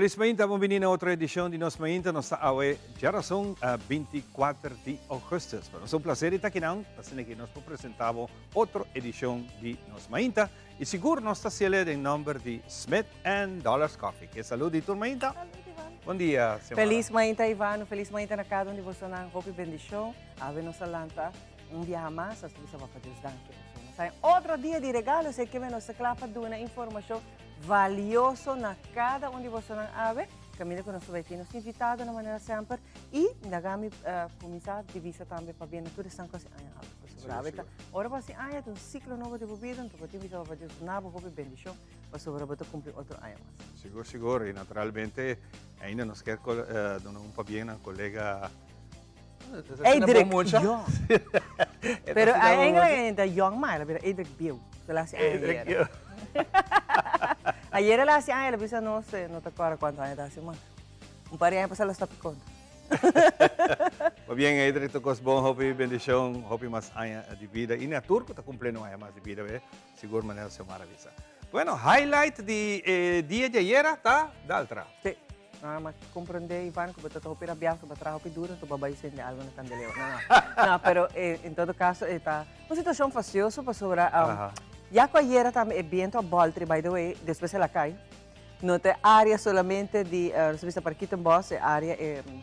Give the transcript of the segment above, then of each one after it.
feliz mainta, bem-vindo a outra edição de Nos Mainta. Nós estamos já são 24 de agosto. Para nós é um prazer estar aqui, assim que nós apresentamos outra edição de Nos Mainta. E seguro nós estamos em nome de Smith & Dollars Coffee. Que saúde, Tur Mainta. Bom dia, senhora. Feliz Mainta, Ivano. Feliz Mainta na cada onde você não hope bendição. Ave nos alanta viaje mais, as pessoas vão fazer os danos. Outro dia de regalo, sei que nos clapa de uma informação valiosa na cada onde você não ave. Caminho com nossos vecinos invitados de maneira sempre. E nagami começar a divisa também para bem tudo estão coisas Ora assim, um ciclo novo de bebida, então você vai fazer um novo hope bendição, para sobre você cumprir outro ano mais. Seguro. E naturalmente ainda nos quer dar bem a colega Edric Young. Pero ainda Young mais, pero Edric Bill. Edric Bill. Ayer ela assim, ela disse, não sei, não te acordo quanto anos, assim, mano. Par de anos ela está picando. Bem, Edric, tocou bom, hope bendição, hope mais anos de vida. E na turco está cumprindo anos mais de vida, seguro maneira se maravilha. Bueno, highlight de dia de ayer, tá? D'altra. Sim. Mas compreender, Ivan, que você está opera biasa, você trabalha duro, tu babai sem de algo na candeleu. Não, pero em todo caso, está uma situação faciosa para sobre já que ayer também é viento a Boltri, by the way, depois ela cai. Não tem área solamente de, se você parquita em boss, é área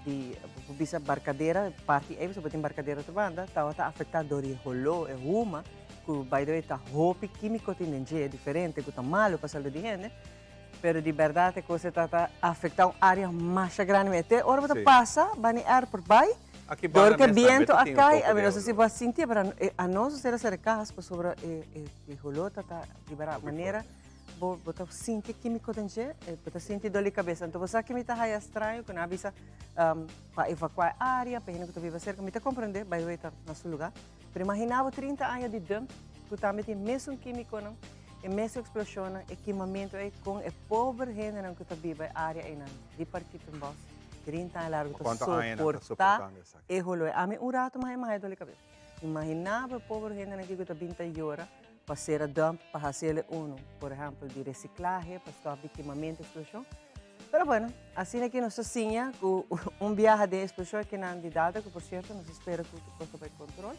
de, bisa barcadeira, parte aí você tem barcadeira de banda, está afetado de rolo, é uma, que by the way está roupa químico tem é diferente, que está malo para a saúde de gente. Pero de verdade que você está afetando área mais grande. Ora você passa, vai ar por baixo, porque viento acá, a não sei se você sentir, mas a nós será ser caso sobre o rolota está liberar maneira, você sente químico dentro, você sente dor de cabeça. Então você que me está estranho, quando avisa para evacuar a área, para que você viva cerca, me está compreender, vai estar no seu lugar. Pero imaginava 30 anos de dump, que também tem mesmo químico não. E mesmo explosão, equipamento com a pobre gente que está viva a área de partir em boss, 30 anos largo, para suportar e rolou. A mim, rato mais dor de cabeça. Imaginava a pobre gente que está 20 horas para ser a dump, para fazer por exemplo, de reciclagem, para stop equipamento, explosão. Pero bueno, assim é que nós assinha com viaje de explosão que não de data, que por certo, nós espera que o custo vai controle.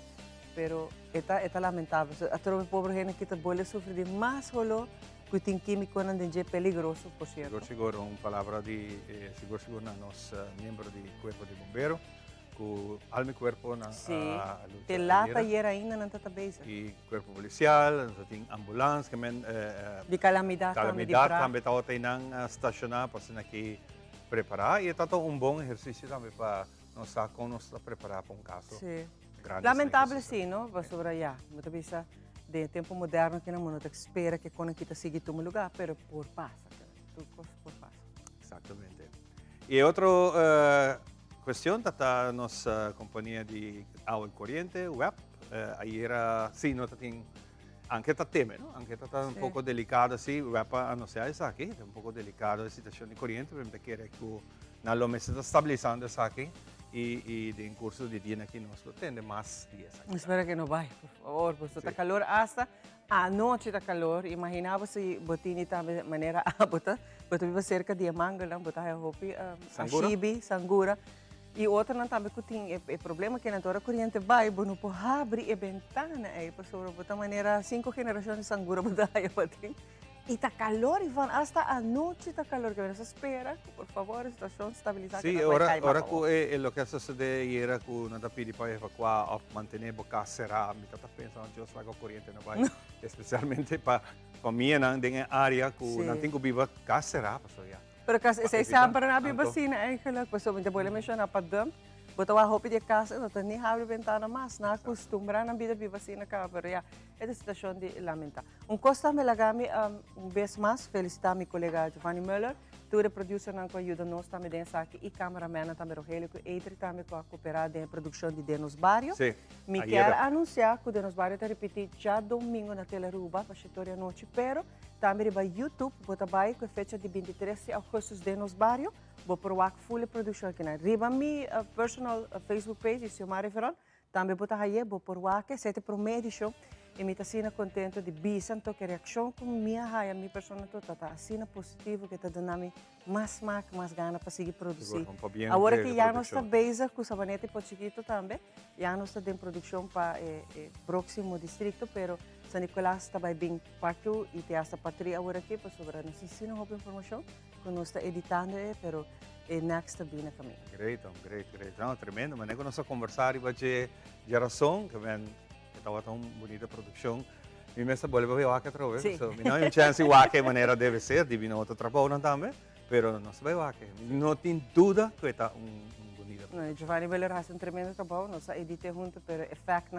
Pero é lamentável. A tropa pobre gente que está sofre de mais rolo que tem químico não é peligroso, por certo. Seguro, uma palavra de seguro na nosso membro do corpo de bombeiro, que alma corpo na te lata e ainda não está bem. E corpo policial, tem ambulância, de calamidade também está tem na estacionar para se aqui preparar e está bom exercício também para nós preparar para caso. Sim. Lamentável sim, não? Para sobralhar. Muitas vezes, de tempo moderno, que não espera que quando kita siga tu lugar, pero por passa, por passa. Exatamente. E outra questão, está nossa companhia de água corrente, web, aí era, sim, nós tem anche está tema, não? Anche está um pouco delicado, assim, web anunciar isso aqui, é um pouco delicado a situação de corrente, porque quer que na loma está estabilizando isso aqui. E de curso de dia aqui nós temos mais dias. Espero que não vai, por favor, porque está calor hasta a noite está calor. Imaginava se botini também maneira a botar viva cerca de manga, botar a roupa, a chibi, sangura. E outra não também que tem problema que na hora corrente vai, não pode abrir a ventana aí, por sobre botar maneira 5 gerações de sangura botar aí botin. E está calor, Ivan, hasta a noite está calor, que você espera, por favor, a situação estabilizada. Sim, ora que é o que sucede era que não está pedindo para evacuar ou manter a casa cerrada, me está pensando que a corrente não vai, especialmente para mim, na área que não tem que viver casa cerrada, pessoal. Pero kasi sempre na bibasina, pessoal, me pode mencionar para dump, botar a roupa de casa, não tem nem abre ventana mais, não acostuma na vida bibasina cá, pero é a situação de lamentar. Costa me lagami vez mais, felicitar meu colega Giovanni Müller, tu é producer não ajuda nós também dentro aqui e cameraman também Rogelio, que ele também para cooperar na produção de Denos Barrio. Sim. Me quer anunciar que o Denos Barrio está repetir já domingo na Teleruba, para a noite, pero também vai YouTube, bota vai com a fecha de 23 de agosto de Denos Barrio, vou provar que full produção aqui na riba minha personal Facebook page, Silmari Veron, também bota aí, vou provar que sete para uma edição. e mi tassina contento di bisanto che reazione come mia hai a mia persona tutta ta assina positivo che ta donami mas gana para seguir produzir. Agora que já não está beza com sabanete por chiquito também, já não está em produção para próximo distrito, pero San Nicolás está bem quarto e te hasta patria agora aqui para sobre não sei se não houve informação, que nós está editando pero next está bem na caminho. Great. Não, tremendo, mas nós vamos conversar e vai ter geração que vem que estava tão bonita produção. Mi messa voleva ver wake trove, Sì. so, mi non c'è chance wake maniera deve ser, divino outro trabalho também, pero não se vai wake. Não tem dúvida que está bonita. No, Giovanni Bellero ha un tremendo trabalho, nós editamos junto, pero é fact,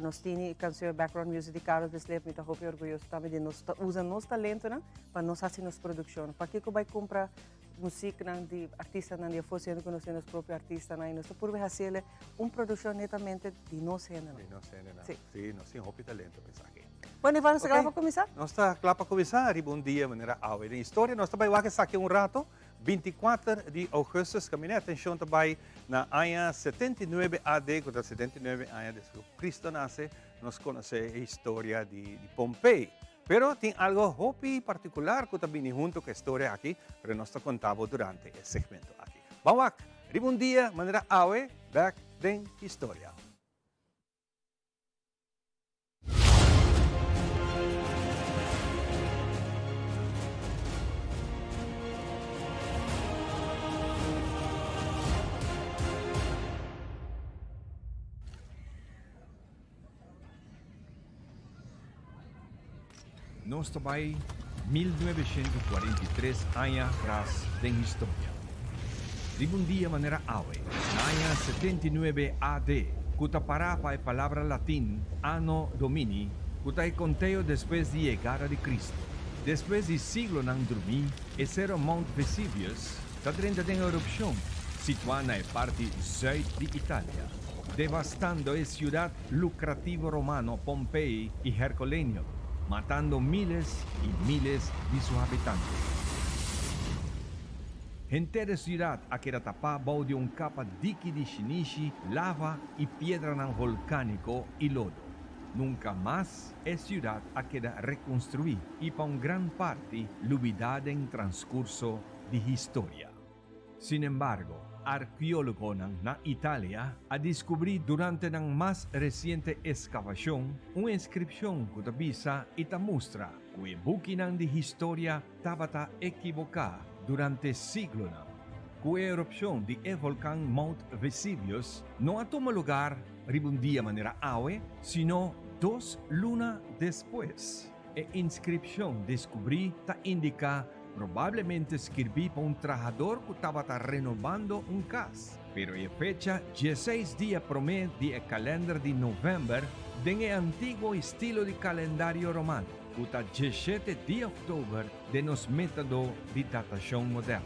nós temos canção background music de Carlos Beslep, muito orgulhoso também de nós usando nosso talento, para nós fazer nossa produção. Para que vai comprar música de artista não de fazendo com nós nosso próprio artista, e nós por fazer uma produção netamente de nós cena. De nós cena. Sim, nós temos o talento mensaje. Bueno, Iván, ¿está claro para começar? Nós está claro para começar, e bom dia, maneira aula de história. Nós também vamos aqui rato, 24 de agosto, caminhar atenção também na ano 79 AD, quando 79 anos desde que Cristo nasce, nós conhecemos a história de Pompeii. Pero tem algo hopi particular que também junto com a história aqui, para nós contamos durante o segmento aqui. Vamos lá, bom dia, maneira aula, back in história. Nós também 1943 anos atrás da história. De um dia maneira awe, na ano 79 AD, cuta para a palavra latim Anno Domini, cuta é conteo depois de chegada de Cristo. Depois de siglo não dormir, esse Mount Vesuvius está dentro de erupção, situada na parte sul de Itália, devastando a cidade lucrativo romano Pompeii e Herculaneum, matando miles y miles de sus habitantes. Entera ciudad a queda tapada de una capa dique de ceniza, lava y piedra volcánico y lodo. Nunca más es ciudad a queda reconstruida y por una gran parte olvidada en transcurso de historia. Sin embargo, arqueólogos na Italia ha descubierto durante la más reciente excavación una inscripción que avisa y te muestra que el buquinan de historia estaba equivocada durante siglos. Que la erupción del volcán Mount Vesuvius no ha tomado lugar un día de manera awe, sino 2 lunas después. La inscripción descubierta indica probablemente escribí por un trabajador que estaba renovando un cas. Pero la fecha 16 días promedio del calendario de noviembre del antiguo estilo de calendario romano, que está 17 de octubre de los métodos de datación moderna.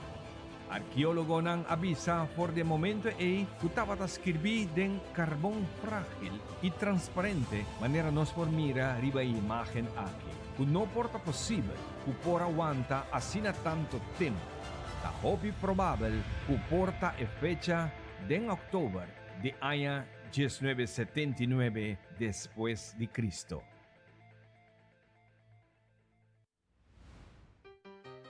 Arqueólogos han avisado por el momento que estaba escrito en carbón frágil y transparente, manera nos por mirar arriba la imagen aquí. Que no porta posible que por aguanta así tanto tiempo. La hobby probable que porta e fecha de octubre de año 1979 después de Cristo.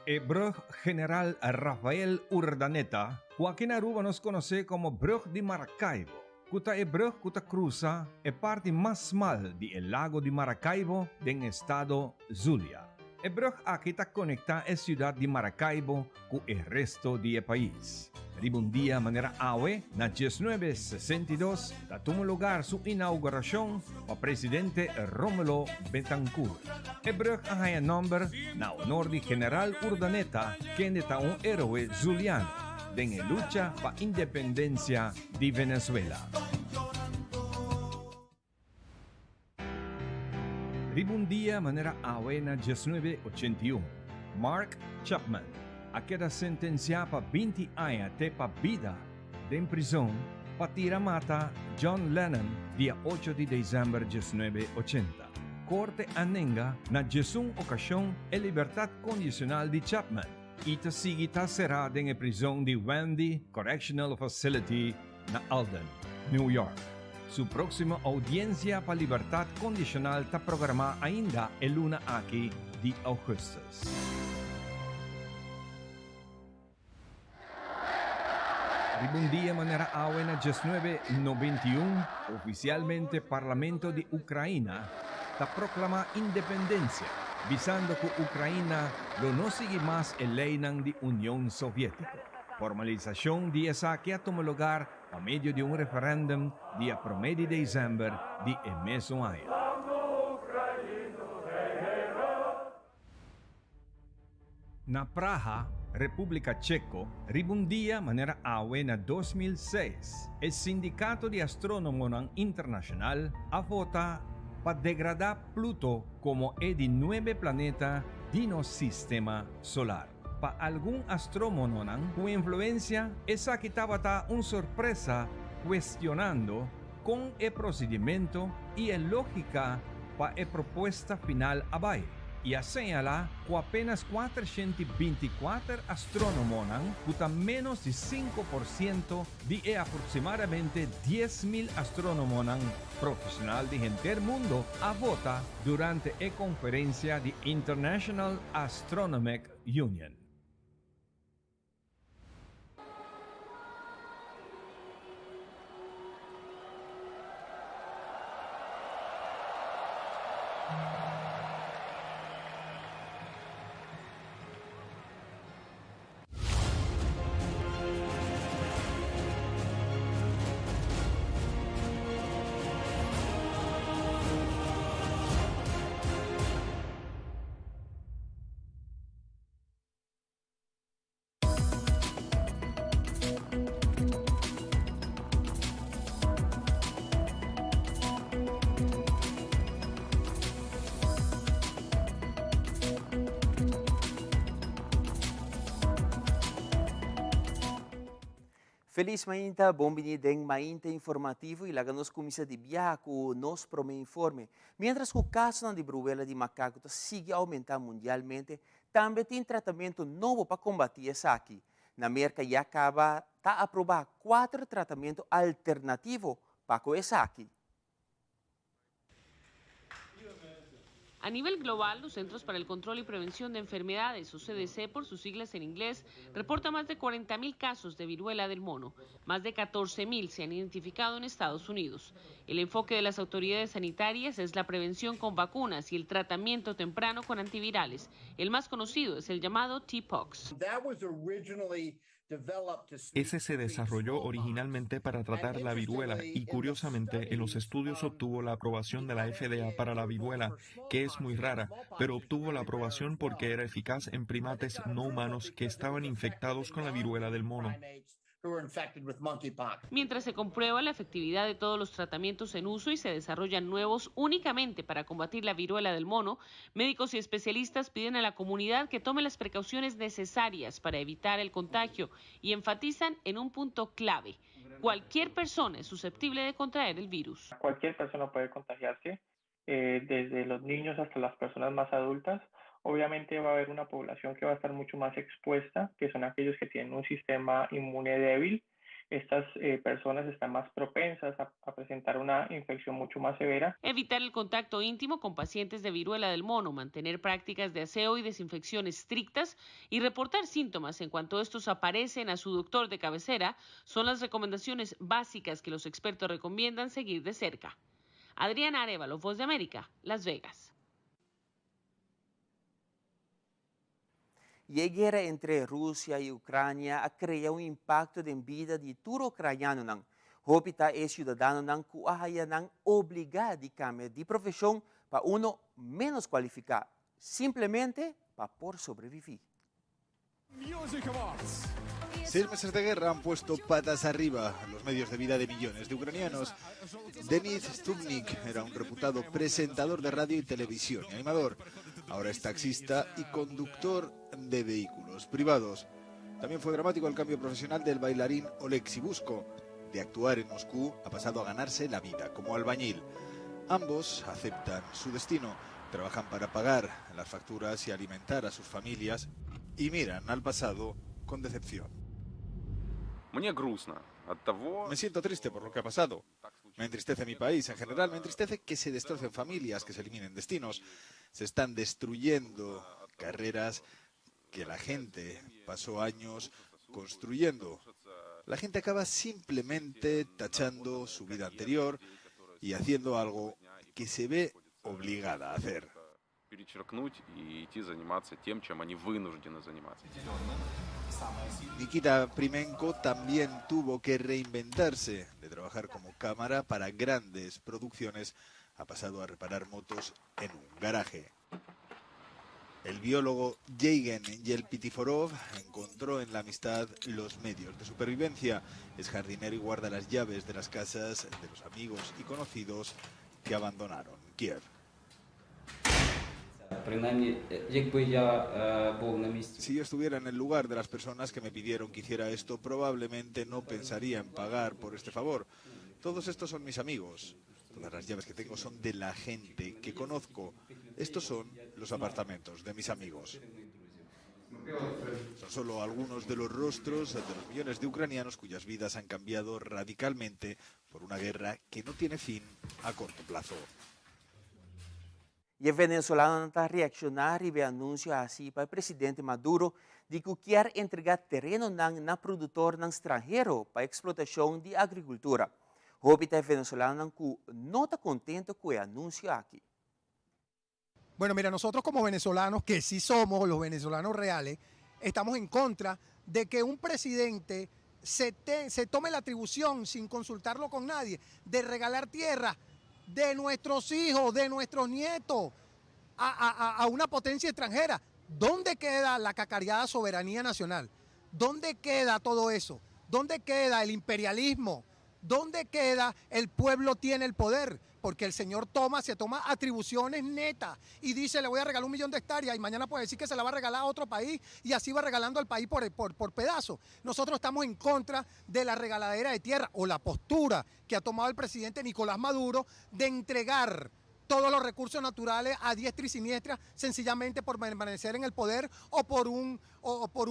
El brug general Rafael Urdaneta, Joaquín Aruba nos conoce como brug de Maracaibo. Kuta e brug kuta cruza é parte mais mal do lago de Maracaibo do estado Zulia. E brug aqui está conecta a cidade de Maracaibo com o resto do país. Um dia maneira awe, na 1962, da tomou lugar sua inauguração para o presidente Rómulo Betancourt. E brug a o nome na honor de General Urdaneta, que é um herói zuliano. En la lucha para la independencia de Venezuela. Un día manera abuena 1981, Mark Chapman a queda sentenciado para 20 años de vida en prisión para tirar mata John Lennon día 8 de diciembre de 1980. Corte anenga na 11 ocasión en libertad condicional de Chapman. Y te sigue será en la prisión de Wendy Correctional Facility na Alden, New York. Su próxima audiencia para libertad condicional está programada ainda el luna aquí de Augustus. Un día manera awena 1991, oficialmente Parlamento de Ucrania ta proclama independencia, visando que Ucrania no sigue más el leynan de Unión Soviética. Formalización de esa que tomó lugar a medio de un referéndum día 1 de diciembre de el mismo año. Na Praha, República Checa, ribundia manera awena 2006, el Sindicato de Astrónomos Internacional a vota para degradar Pluto como el de 9 planetas de nuestro sistema solar. Para algún astrónomo con influencia, esa que estaba una sorpresa cuestionando con el procedimiento y la lógica para la propuesta final a baile. Y a señalar que apenas 424 astrónomos usan menos de 5% de aproximadamente 10.000 astrónomos profesionales de gente del mundo a votar durante la conferencia de International Astronomic Union. Feliz mainta, bom benideng mainta informativo e laga nos comissa de biaco nos prome informe. Mientras que o caso de viruela de macaco sigue a aumentar mundialmente, também tem tratamento novo para combater essa aqui. Na América já acaba de aprovar 4 tratamentos alternativos para essa aqui. A nivel global, los Centros para el Control y Prevención de Enfermedades, o CDC por sus siglas en inglés, reporta más de 40.000 casos de viruela del mono. Más de 14.000 se han identificado en Estados Unidos. El enfoque de las autoridades sanitarias es la prevención con vacunas y el tratamiento temprano con antivirales. El más conocido es el llamado T-Pox. Ese se desarrolló originalmente para tratar la viruela y curiosamente en los estudios obtuvo la aprobación de la FDA para la viruela, que es muy rara, pero obtuvo la aprobación porque era eficaz en primates no humanos que estaban infectados con la viruela del mono. Mientras se comprueba la efectividad de todos los tratamientos en uso y se desarrollan nuevos únicamente para combatir la viruela del mono, médicos y especialistas piden a la comunidad que tome las precauciones necesarias para evitar el contagio y enfatizan en un punto clave: cualquier persona es susceptible de contraer el virus. Cualquier persona puede contagiarse, desde los niños hasta las personas más adultas. Obviamente va a haber una población que va a estar mucho más expuesta, que son aquellos que tienen un sistema inmune débil. Estas personas están más propensas a presentar una infección mucho más severa. Evitar el contacto íntimo con pacientes de viruela del mono, mantener prácticas de aseo y desinfección estrictas y reportar síntomas en cuanto estos aparecen a su doctor de cabecera son las recomendaciones básicas que los expertos recomiendan seguir de cerca. Adriana Arevalo, Voz de América, Las Vegas. E a guerra entre Rússia e Ucrânia a criar um impacto na vida de todo ucraniano. Hopita é cidadão que a obrigado a cambiar de profissão para uno menos qualificado, simplesmente para por sobreviver. 6 meses de guerra han puesto patas arriba los medios de vida de millones de ucranianos. Denis Stupnik era un reputado presentador de radio y televisión y animador. Ahora es taxista y conductor de vehículos privados. También fue dramático el cambio profesional del bailarín Oleksiy Busko. De actuar en Moscú ha pasado a ganarse la vida como albañil. Ambos aceptan su destino, trabajan para pagar las facturas y alimentar a sus familias y miran al pasado con decepción. Me siento triste por lo que ha pasado. Me entristece mi país, en general me entristece que se destrocen familias, que se eliminen destinos. Se están destruyendo carreras que la gente pasó años construyendo. La gente acaba simplemente tachando su vida anterior y haciendo algo que se ve obligada a hacer. Nikita Primenko también tuvo que reinventarse. De trabajar como cámara para grandes producciones, ha pasado a reparar motos en un garaje. El biólogo Yevgen Yelpitiforov encontró en la amistad los medios de supervivencia. Es jardinero y guarda las llaves de las casas de los amigos y conocidos que abandonaron Kiev. Si yo estuviera en el lugar de las personas que me pidieron que hiciera esto, probablemente no pensaría en pagar por este favor. Todos estos son mis amigos. Todas las llaves que tengo son de la gente que conozco. Estos son los apartamentos de mis amigos. Son solo algunos de los rostros de los millones de ucranianos cuyas vidas han cambiado radicalmente por una guerra que no tiene fin a corto plazo. E a venezuelana está reaccionando e anúncio assim para o presidente Maduro de que quer entregar terreno na produtor no estrangeiro para explotação de agricultura. Robita venezolana que no está contento con el anuncio aquí. Bueno, mira, nosotros como venezolanos, que sí somos los venezolanos reales, estamos en contra de que un presidente se tome la atribución, sin consultarlo con nadie, de regalar tierra de nuestros hijos, de nuestros nietos, a una potencia extranjera. ¿Dónde queda la cacareada soberanía nacional? ¿Dónde queda todo eso? ¿Dónde queda el imperialismo? ¿Dónde queda el pueblo tiene el poder? Porque el señor se toma atribuciones netas y dice, le voy a regalar 1 millón de hectáreas y mañana puede decir que se la va a regalar a otro país y así va regalando al país por pedazos. Nosotros estamos en contra de la regaladera de tierra o la postura que ha tomado el presidente Nicolás Maduro de entregar todos los recursos naturales a diestra y siniestra, sencillamente por permanecer en el poder o por un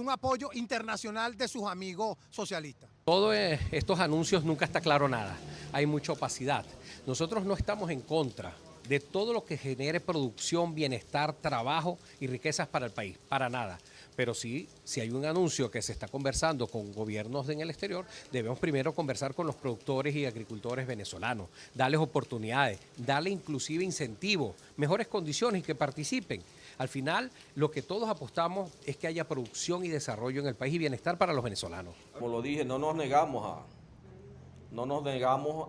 apoyo internacional de sus amigos socialistas. Todos estos anuncios nunca está claro nada, hay mucha opacidad. Nosotros no estamos en contra de todo lo que genere producción, bienestar, trabajo y riquezas para el país, para nada. Pero sí, si hay un anuncio que se está conversando con gobiernos en el exterior, debemos primero conversar con los productores y agricultores venezolanos, darles oportunidades, darles inclusive incentivos, mejores condiciones y que participen. Al final, lo que todos apostamos es que haya producción y desarrollo en el país y bienestar para los venezolanos. Como lo dije, no nos negamos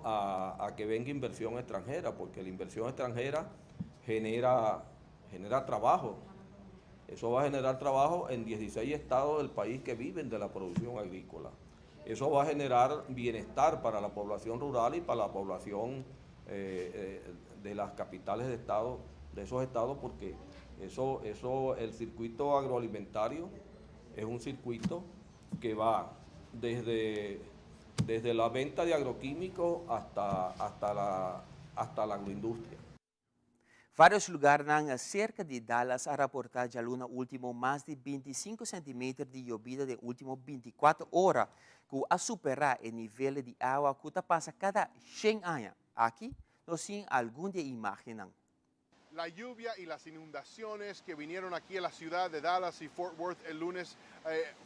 a que venga inversión extranjera, porque la inversión extranjera genera trabajo. Eso va a generar trabajo en 16 estados del país que viven de la producción agrícola. Eso va a generar bienestar para la población rural y para la población de las capitales de estado, de esos estados, porque el circuito agroalimentario es un circuito que va desde la venta de agroquímicos hasta la agroindustria. Vários lugares cerca de Dallas a reportar de luna último mais de 25 centímetros de llovida de último 24 horas, que a superar o nível de água que passa cada 100 años. Aquí nos sin algún de imaginan. La lluvia y las inundaciones que vinieron aquí a la ciudad de Dallas y Fort Worth el lunes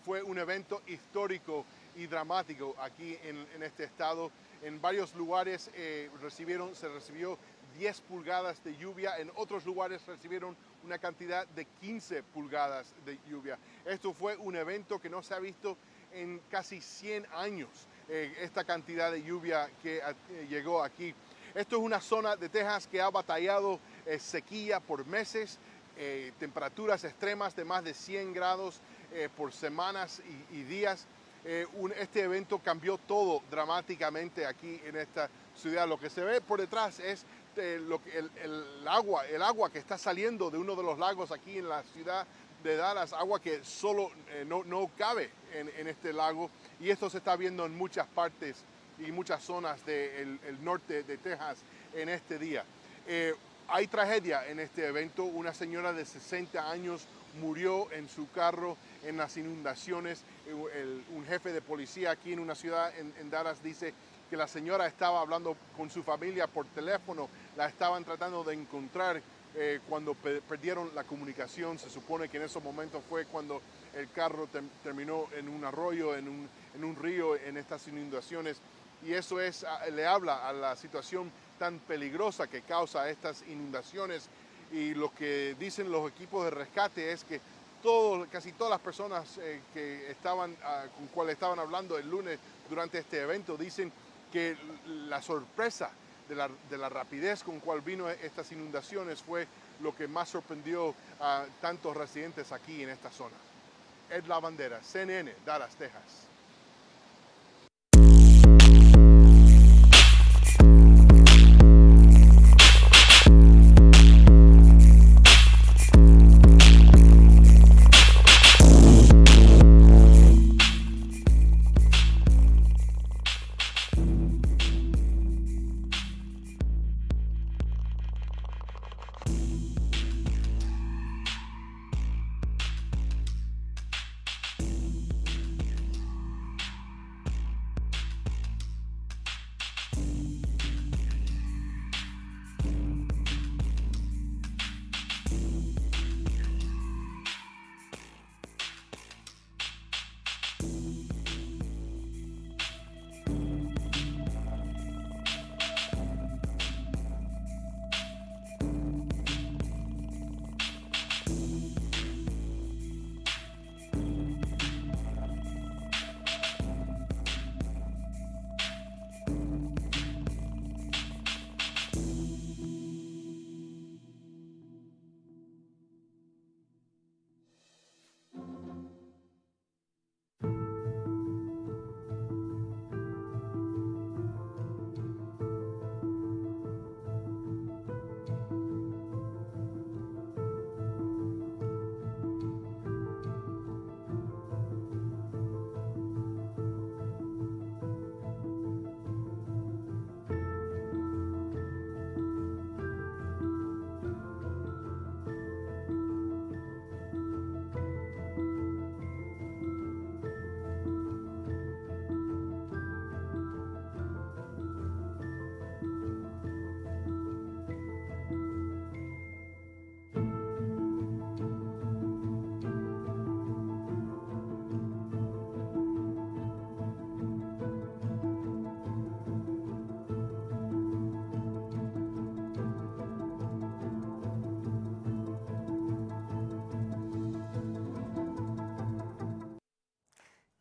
fue un evento histórico y dramático aquí en este estado. En varios lugares se recibió 10 pulgadas de lluvia, en otros lugares recibieron una cantidad de 15 pulgadas de lluvia. Esto fue un evento que no se ha visto en casi 100 años, esta cantidad de lluvia que llegó aquí. Esto es una zona de Texas que ha batallado sequía por meses, temperaturas extremas de más de 100 grados por semanas y días. Este evento cambió todo dramáticamente aquí en esta ciudad. Lo que se ve por detrás es el agua que está saliendo de uno de los lagos aquí en la ciudad de Dallas, agua que solo no cabe en este lago, y esto se está viendo en muchas partes y muchas zonas del norte de Texas en este día. Hay tragedia en este evento. Una señora de 60 años murió en su carro en las inundaciones. Un jefe de policía aquí en una ciudad en Dallas dice que la señora estaba hablando con su familia por teléfono, la estaban tratando de encontrar cuando perdieron la comunicación. Se supone que en esos momentos fue cuando el carro terminó en un arroyo, en un río, en estas inundaciones. Y eso le habla a la situación tan peligrosa que causa estas inundaciones. Y lo que dicen los equipos de rescate es que casi todas las personas con cuales estaban hablando el lunes durante este evento dicen que la sorpresa de la rapidez con cual vino estas inundaciones fue lo que más sorprendió a tantos residentes aquí en esta zona. Ed Lavandera, CNN, Dallas, Texas.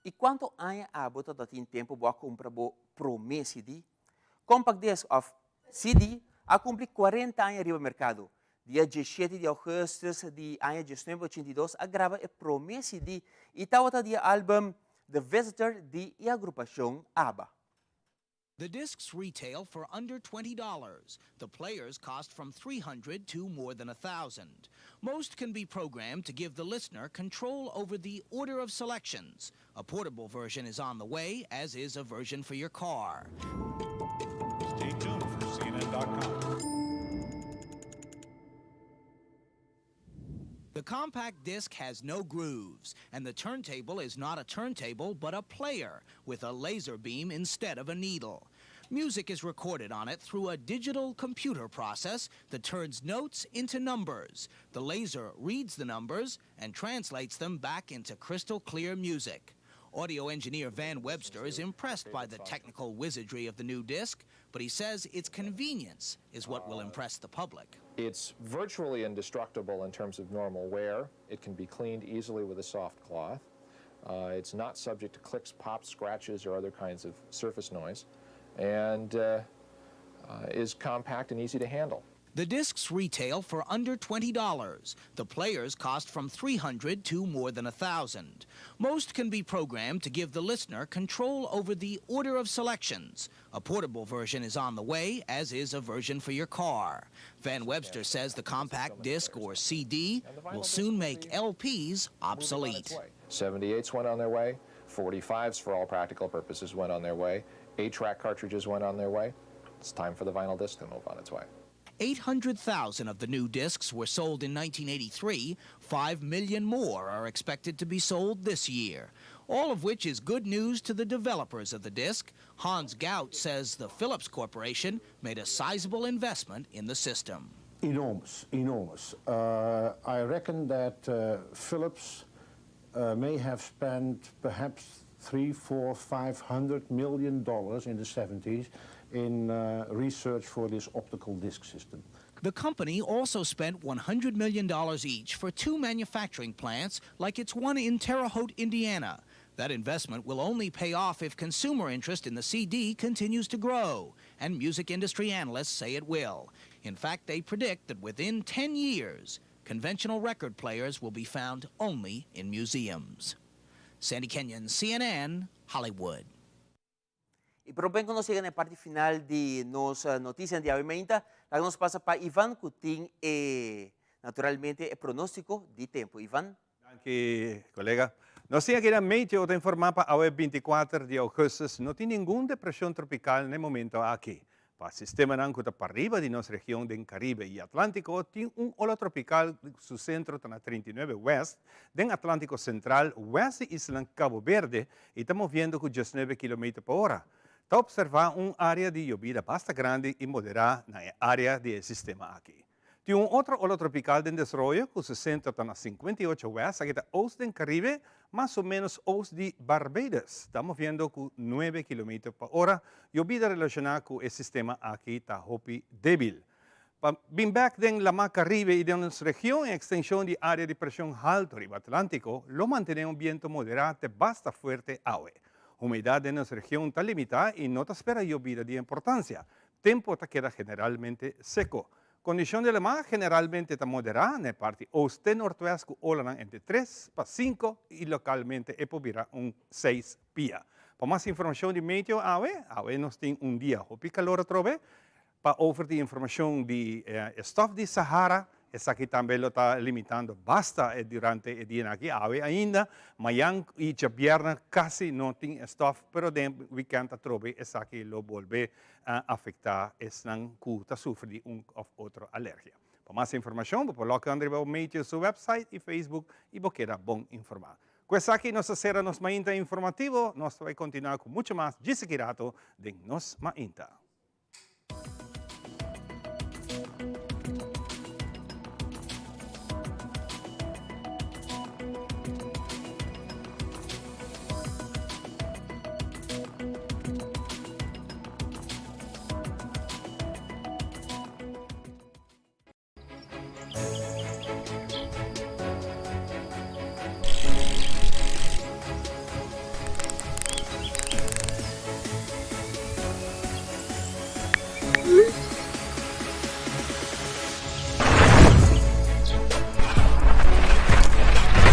E quanto a bota dat in tempo boa compra bo prome CD, compact disc of CD a cumprir 40 anos arriba mercado. Dia 17 de agosto de ano de 1982 a grava e prome CD e tawata dia album The Visitor de a agrupação ABBA. The discs retail for under $20. The players cost from $300 to more than $1,000. Most can be programmed to give the listener control over the order of selections. A portable version is on the way, as is a version for your car. Stay tuned for CNN.com. The compact disc has no grooves, and the turntable is not a turntable, but a player with a laser beam instead of a needle. Music is recorded on it through a digital computer process that turns notes into numbers. The laser reads the numbers and translates them back into crystal clear music. Audio engineer Van Webster is impressed by the technical wizardry of the new disc, but he says its convenience is what will impress the public. It's virtually indestructible in terms of normal wear. It can be cleaned easily with a soft cloth. It's not subject to clicks, pops, scratches, or other kinds of surface noise, and is compact and easy to handle. The discs retail for under $20. The players cost from $300 to more than $1,000. Most can be programmed to give the listener control over the order of selections. A portable version is on the way, as is a version for your car. Van Webster says the compact disc, or CD, will soon make LPs obsolete. 78s went on their way. 45s, for all practical purposes, went on their way. 8-track cartridges went on their way. It's time for the vinyl disc to move on its way. 800,000 of the new discs were sold in 1983. 5 million more are expected to be sold this year. All of which is good news to the developers of the disc. Hans Gaut says the Philips Corporation made a sizable investment in the system. Enormous, enormous. I reckon that Philips may have spent perhaps $300, $400, $500 million in the 70s in research for this optical disc system. The company also spent $100 million each for 2 manufacturing plants like its one in Terre Haute, Indiana. That investment will only pay off if consumer interest in the CD continues to grow, and music industry analysts say it will. In fact, they predict that within 10 years, conventional record players will be found only in museums. Sandy Kenyon, CNN, Hollywood. E per bem quando chega na parte final de nossa notícia de Avementa, lá nos passa para Ivan Coutinho e naturalmente o pronóstico de tempo. Ivan? Danke, colega. Nós temos aqui na meteo te informar para o 24 de agosto, não tem nenhuma depressão tropical no momento aqui. Para o sistema não está para arriba de nossa região do Caribe e Atlântico, tem ola tropical no centro na 39 West, do Atlântico Central, West e Isla Cabo Verde, e estamos vendo com 19 km por hora. Está observar área de llovida bastante grande e moderada na área do sistema aqui. Tem outro ola tropical de desenvolvimento que se centra na 58 West, aqui está oeste do Caribe, mais ou menos oeste de Barbados. Estamos vendo com 9 km por hora. Llovida relacionada com o sistema aqui está hopi débil. Bem back den la Mar Caribe e de nossa região, em extensão de área de pressão alta do Atlântico, lo mantenemos viento moderado bastante forte hoje. Umidade en nuestra región está limitada y no te espera llovida de importancia. Tempo te queda generalmente seco. Condición de la mar generalmente está moderada en la parte oeste-norte con olas entre 3 para 5 y localmente puede un 6 pies. Para más información de meteo, hoy nos tiene un día hopi calor otra vez. Para over de información de stof de Sahara, essa aqui também lo está limitando bastante durante o dia aqui. Ainda, amanhã e viernes quase não tem stof, mas no weekend a trove, essa aqui lo volve a afetar esse que está sofrendo ou outra alergia. Para mais informação, você coloca o meio no seu website e Facebook e você queda bom informado. Com essa aqui, nossa série Nos Mainta Informativo, nós vamos continuar com muito mais de seguido de Nos Mainta.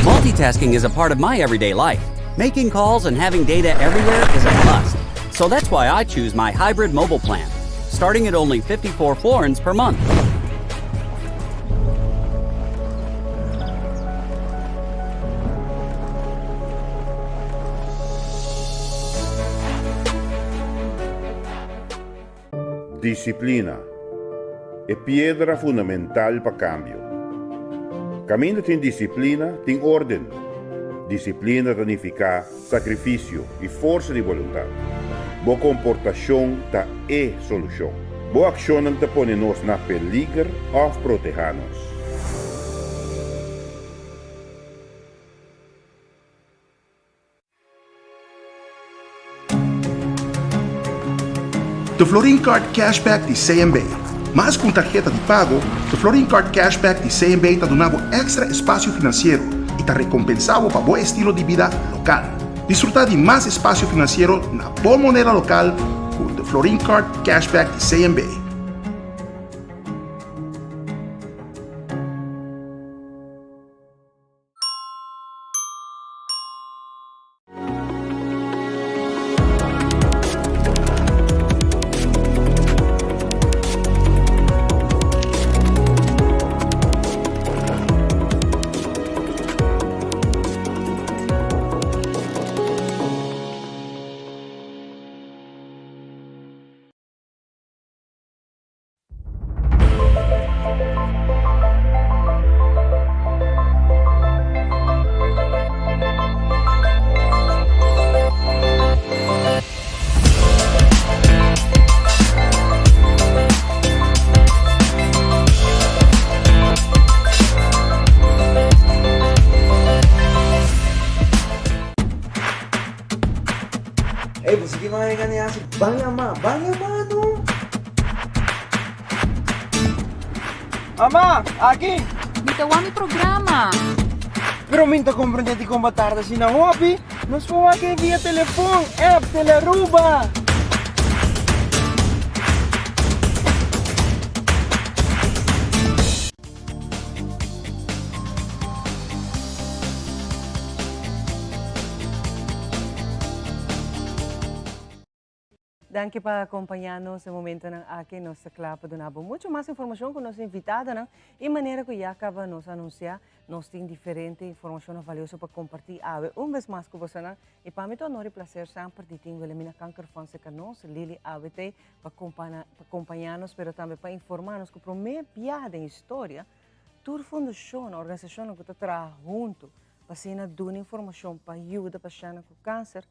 Multitasking is a part of my everyday life. Making calls and having data everywhere is a must. So that's why I choose my hybrid mobile plan, starting at only 54 florins per month. Disciplina é piedra fundamental para cambio. Caminho tem disciplina, tem ordem. Disciplina significa sacrifício e força de vontade. Boa comportação é solução. Boa ação não te põe nos na peligro ou proteger-nos. The Florin Card Cashback de CMB. Mas com tarjeta de pago, o Florin Card Cashback de CMB está dando extra espaço financeiro e está recompensado para bom estilo de vida local. Disfrutar de mais espaço financeiro na boa moneda local com o Florin Card Cashback de CMB. Mamá, vaya mano. Mamá, aqui! Mitawami programa! Pero minta compreendente com batarda si na hobby, nós vamos aqui via telefone, app Teleruba! Danke por acompanhar-nos no momento aqui nossa clapa do Nabo. Muito mais informação com nossa invitada, não? E maneira que já acaba nos anunciar, nós temos diferente informação valiosa para compartilhar. Vez mais com você, não? E para mim é um honor e prazer sempre de ter a minha câncer fonse conosco, Lili ABT, para acompanhar-nos, mas também para informar-nos que para mim piada em história, toda fundação, organização que está trabalhando junto, para ser dar informação para ajudar a pessoa com câncer.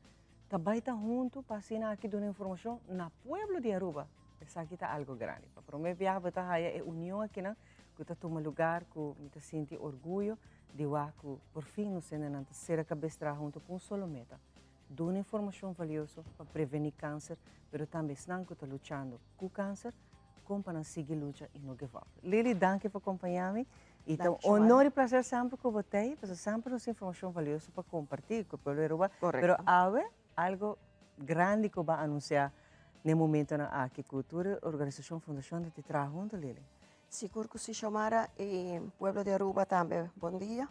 Também está junto para assinar aqui dando informação na pueblo de Aruba. Isso aqui está algo grande. Para mim, viajar está aí é união aqui, né? Que está tomando lugar, que me sente orgulho de que por fim nos sendo na terceira cabeça junto com solo meta. Dando informação valiosa para prevenir câncer, mas também não que está lutando com o câncer, como para seguir luta e não give up. Lili, danke por acompanhar-me. Então, honor e prazer sempre com você, porque sempre nos informação valiosa para compartilhar com o pueblo de Aruba. Correto. Mas algo grande que vai anunciar no momento na Aki Cultura, Organização Fundação de Trabalho junto, Lili. Seguro que se chamara Pueblo de Aruba também, bom dia.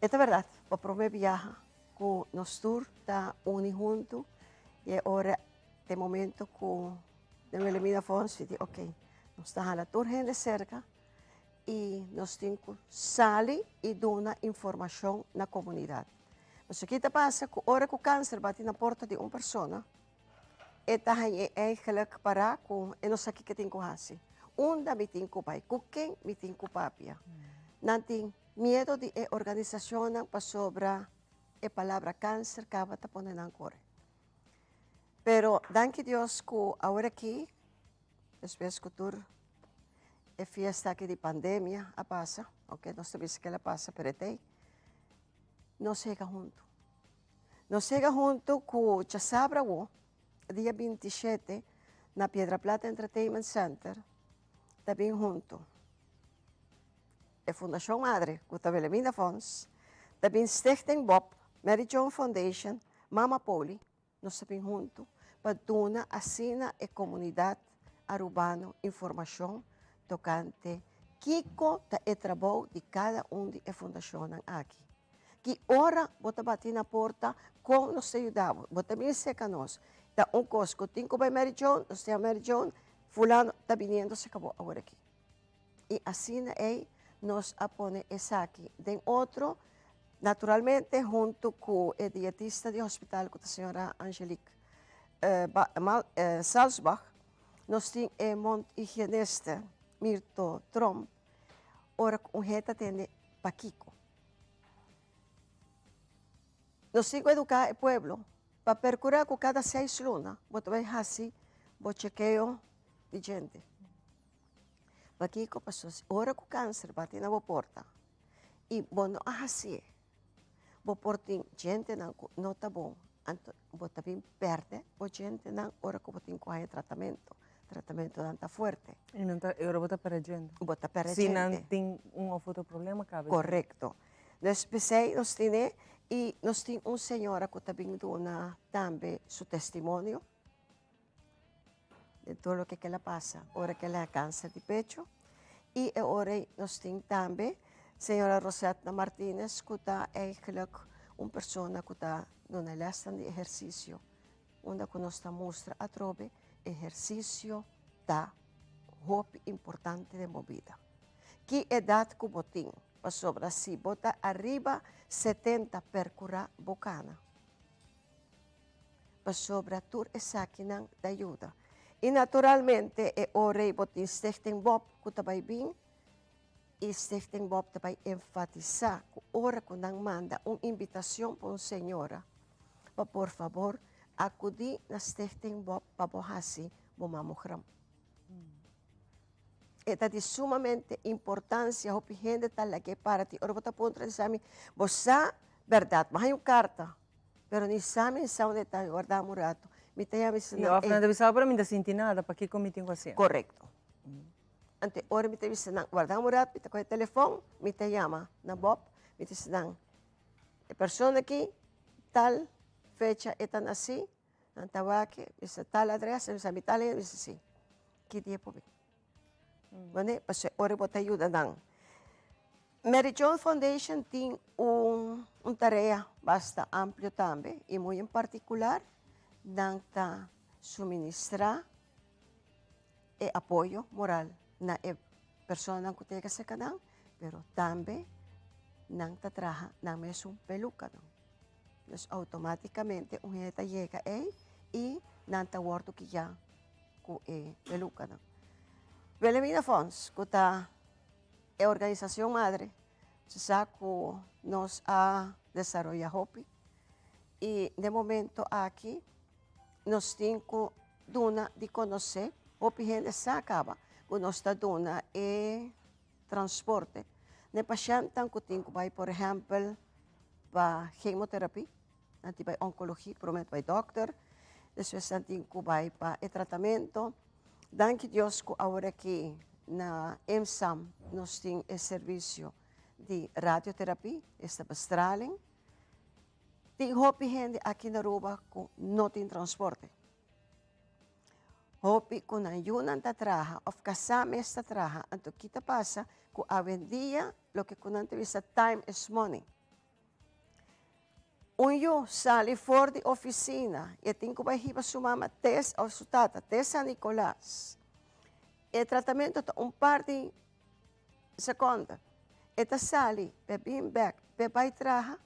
É verdade, o primeiro viaje que nós todos está unidos juntos e agora é momento que o Elimina Fonse diz, ok, nós estamos a toda gente cerca e nós temos que sair e dar informação na comunidade. Mas o que passa que hora que o câncer bate na porta de uma pessoa, é eigenlijk para com e nós aqui que tem que fazer. Onde me tem que pai, com quem me tem que papia. Não tem medo de organização para sobre a palavra câncer que vai pôr na cor. Pero danke Deus que agora aqui, depois que tudo é fiesta aqui de pandemia a passa, ok, nós sabemos que ela passa, pero tem. Nós chega junto. Nós chega junto com o Chasabra, dia 27, na Piedra Plata Entertainment Center, também junto. A Fundação Madre, com a Elimina Fonse, também Stichting Bob, Mary John Foundation, Mama Poli, nós também junto, para dar assina a comunidade arubana informação tocante Kiko é trabalho de cada de fundação aqui. Que ora bota bater na porta com nós ajudamos, bota bem seca nós. Tá cosco, tem que vai Mary John, nós temos Mary John, fulano está vindo, se acabou agora aqui. E assim aí nós apone essa aqui. Tem outro, naturalmente, junto com o dietista do hospital, com a senhora Angelique Salzbach, nós temos o monte higienista Mirto Trump, ora com reta tem Paquico. Nós temos que educar o povo para percurar com cada 6 lunas, você vai fazer o chequeio de gente. Paquico passou, ora com câncer, bate na porta. E não é assim. Bo portin gente não está bom, então bota bem perde, bo gente não ora que botin com tratamento não está forte. E não tá, eu bota para gente. Bota para gente. Se não tem outro problema, cabe. Correto. Nós pensei, nós temos e nós temos senhora que está vindo também seu testemunho de tudo o que ela passa, ora que ela câncer de pecho e ora nós temos também senhora Rosetta Martínez, que está eigenlijk uma pessoa que está numa lista de exercício, onde nós mostra a trobe exercício da roupa importante de movida. Que idade que botim, para sobre assim, bota arriba 70 percura bocana. Para sobre a tur essa que não dá ajuda. E naturalmente, ora botim Stichting Bob, que está bem, e Stichting Bob também enfatizar que ora que não manda uma invitação para uma senhora, para por favor acudir na Stichting Bob para borrar-se o mamogram. É de sumamente importância a gente está aqui para ti. Ora você pode dizer a mim, você verdade, mas hay uma carta, pero ni sabe onde está guardado murato. mi te llama E of na bisa para minda sinti nada para que comiting ko siya. Correcto. Ante ora mi te bisa nang guardang murat, mi te ko telefone, mi te llama na Bob, mi te nang persona aqui tal fecha é tan assim, não estava aqui, essa tal adressa, essa tal, isso sim. Que dia por bem. Vale? Parce ora botar ajuda não. Mary John Foundation tem tarefa bastante ampla também, e muito em particular, não está suministrar apoio moral na pessoa que tem que ser canal, pero também não está trabalhando na mesma peluca. Então, automaticamente, gente chega aí e não está worto que já com peluca. Belemina Fons, que está a organização madre, sabe que nos ha desarrollado HOPI, e de momento aqui nós temos de conhecer, HOPI gente se acaba, que nós está dando transporte. Ne paciente que tem que vai, por exemplo, para quimioterapia, nanti vai oncologia, prometo vai doctor, depois tem que vai para o tratamento. Danke Deus que agora aqui na EMSAM nós temos o serviço de radioterapia, esta bestraling. Tem hopi gente aqui na Aruba que não tem transporte. Hopi que não ayudan a trabalhar, ou casam esta trabalha, então kita passa que hoje em dia, o que não tem time is money. Eu sali fora de oficina e tenho que ir para sua mama, test ou sua tata, test San Nicolás. O tratamento é par de segundos. Eta sali, bem back, vai trabalhar,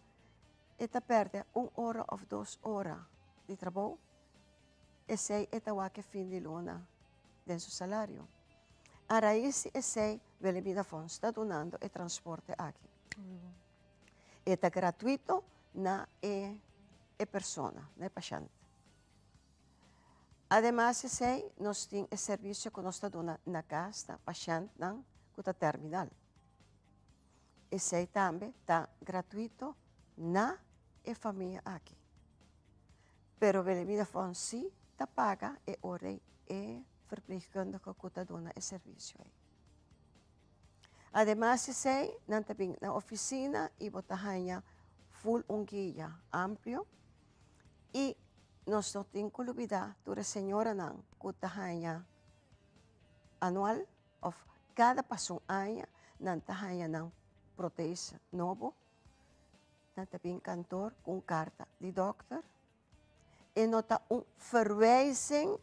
eta perde 1 hora ou 2 horas de trabalho. E sei eta que fim de luna de seu salário. A raiz é sei, Belemina Fons está donando o transporte aqui. Eta gratuito na persona, na paciente. Además, sei, nós temos o serviço que nós estamos dando na casa, paciente, na terminal. E sei também está gratuito na família aqui. Pero Belemina Fons sim está paga e ora verpleegkundige que está dando o serviço aí. Además, sei, nós também na oficina e botar full guia amplio e nós não temos que olvidar que a senhora não que anual of cada passão ano não não protese novo não também cantor com carta de doctor e nota verwijzing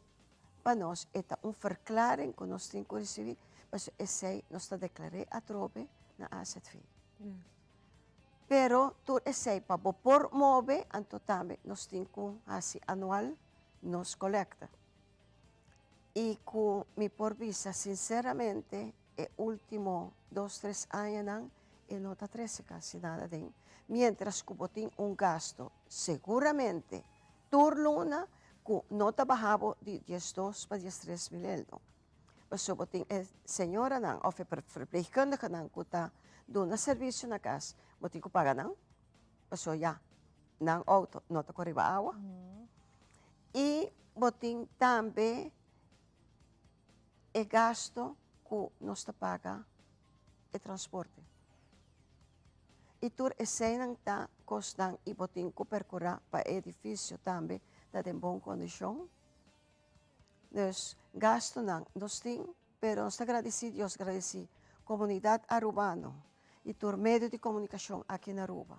para nós eta verklaring que nós temos que receber mas esse nós está declaré a trobe na asset fee. Pero tu sei para por move anto também nós temos assim anual nos colecta. E com mi por visa sinceramente e último 2-3 anos não e não está 13 casi nada de. Mientras que botin gasto seguramente tur luna que não está bajado de 12 para 13 mil euros. Mas botin senhora não of verpleegkundige não que está dando serviço na casa botin ko paga não, paso ya, ng auto, nota ko riba awa. E botin também gasto que nós paga o transporte. E tur nang ta costan e botin ko percorrer para edifício também da em boa condição. Dus gasto nang nós tem, pero nós agradecidos, agradeci comunidade arubano e por meio de comunicação aqui na Aruba,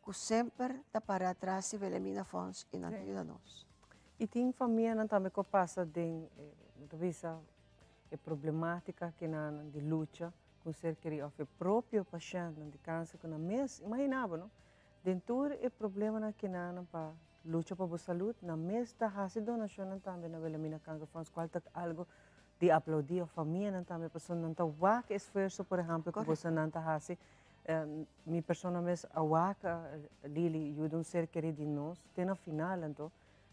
que sempre está para trás e Belemina Fons e não ajuda nós. E tem família também que passa de problemática que não de luta com ser que o próprio paciente de câncer que na mês imaginava não dentro é problema que não para luta para a saúde na mês da hasi donação também na Belemina Cancer Fons qualquer algo de aplaudir a família também pessoa não está que esforço por exemplo que você não está assim minha pessoa mesmo a Lili ajuda ser querido de nós tem na final então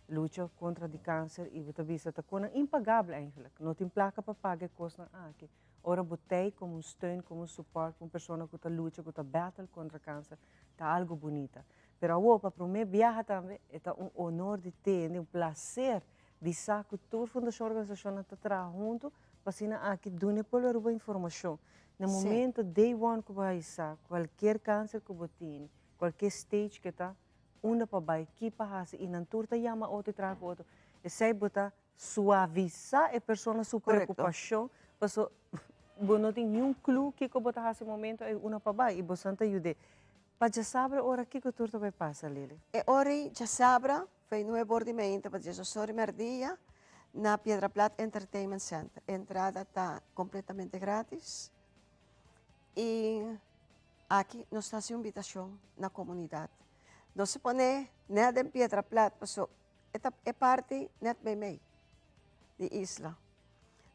luta contra o câncer e você vê está com impagável eigenlijk não tem placa para pagar coisas aqui ora botei como steun como suporte para uma pessoa que está luta que está battle contra o câncer está algo bonita Pero a para mim viajar também é honor de ter, um prazer de saber que toda a fundação organização está trabalhando junto para aqui donde pelo Aruba informação. No momento day one que vai sair, qualquer câncer que você tem, qualquer stage que está, uma para vai, que para fazer, e não turta chama outro e traz outro. E sai botar suavizar a pessoa sua preocupação, porque não tem nenhum clue que você botar nesse momento é uma para vai, e você não ajuda. Para já saber ora que turta vai passar, Lili. E ora já sabe, foi no abordamento, para já só dia na Piedra Plata Entertainment Center. A entrada está completamente grátis. E aqui nós temos uma invitação na comunidade. Não se põe nada em Piedra Plata, porque esta é parte net bij mij, de isla.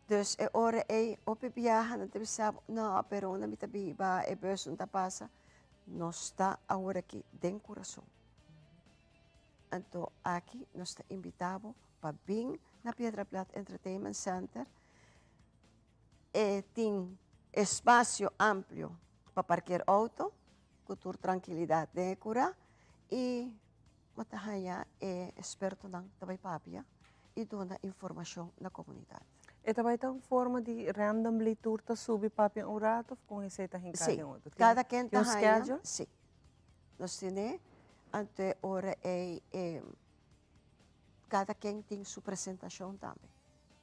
Dus é hora op viajar, não te sabe, não, pero não me tabiba, é bus não passa. Nós está agora aqui, dentro do coração. Então, aqui nós está invitado para vir na Piedra Plata Entertainment Center. Tem espaço amplo para parquear auto, com tranquilidade de cura e matahaya é experto ng tabay papia e dona informação na comunidade. Esta vai ter uma forma de randomly turta subir papia um rato com receita em cada um. Cada quem tem um schedule? Sim. Nós temos, ante hora cada quem tem sua apresentação também.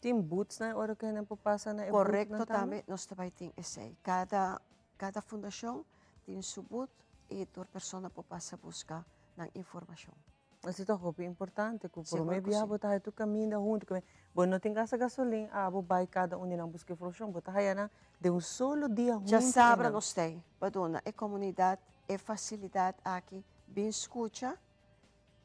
Tem boots na hora que não passa na correto também, nós também temos esse. Cada fundação tem seu boot e toda pessoa pode passar a buscar na informação. Mas isso é importante, que por mim viajar botar tu caminho junto, que bom não tem gasolina, vou vai cada um de nós buscar informação, botar aí na de um solo dia junto. Já sabe nós tem, padona, é comunidade, é facilidade aqui, bem escuta,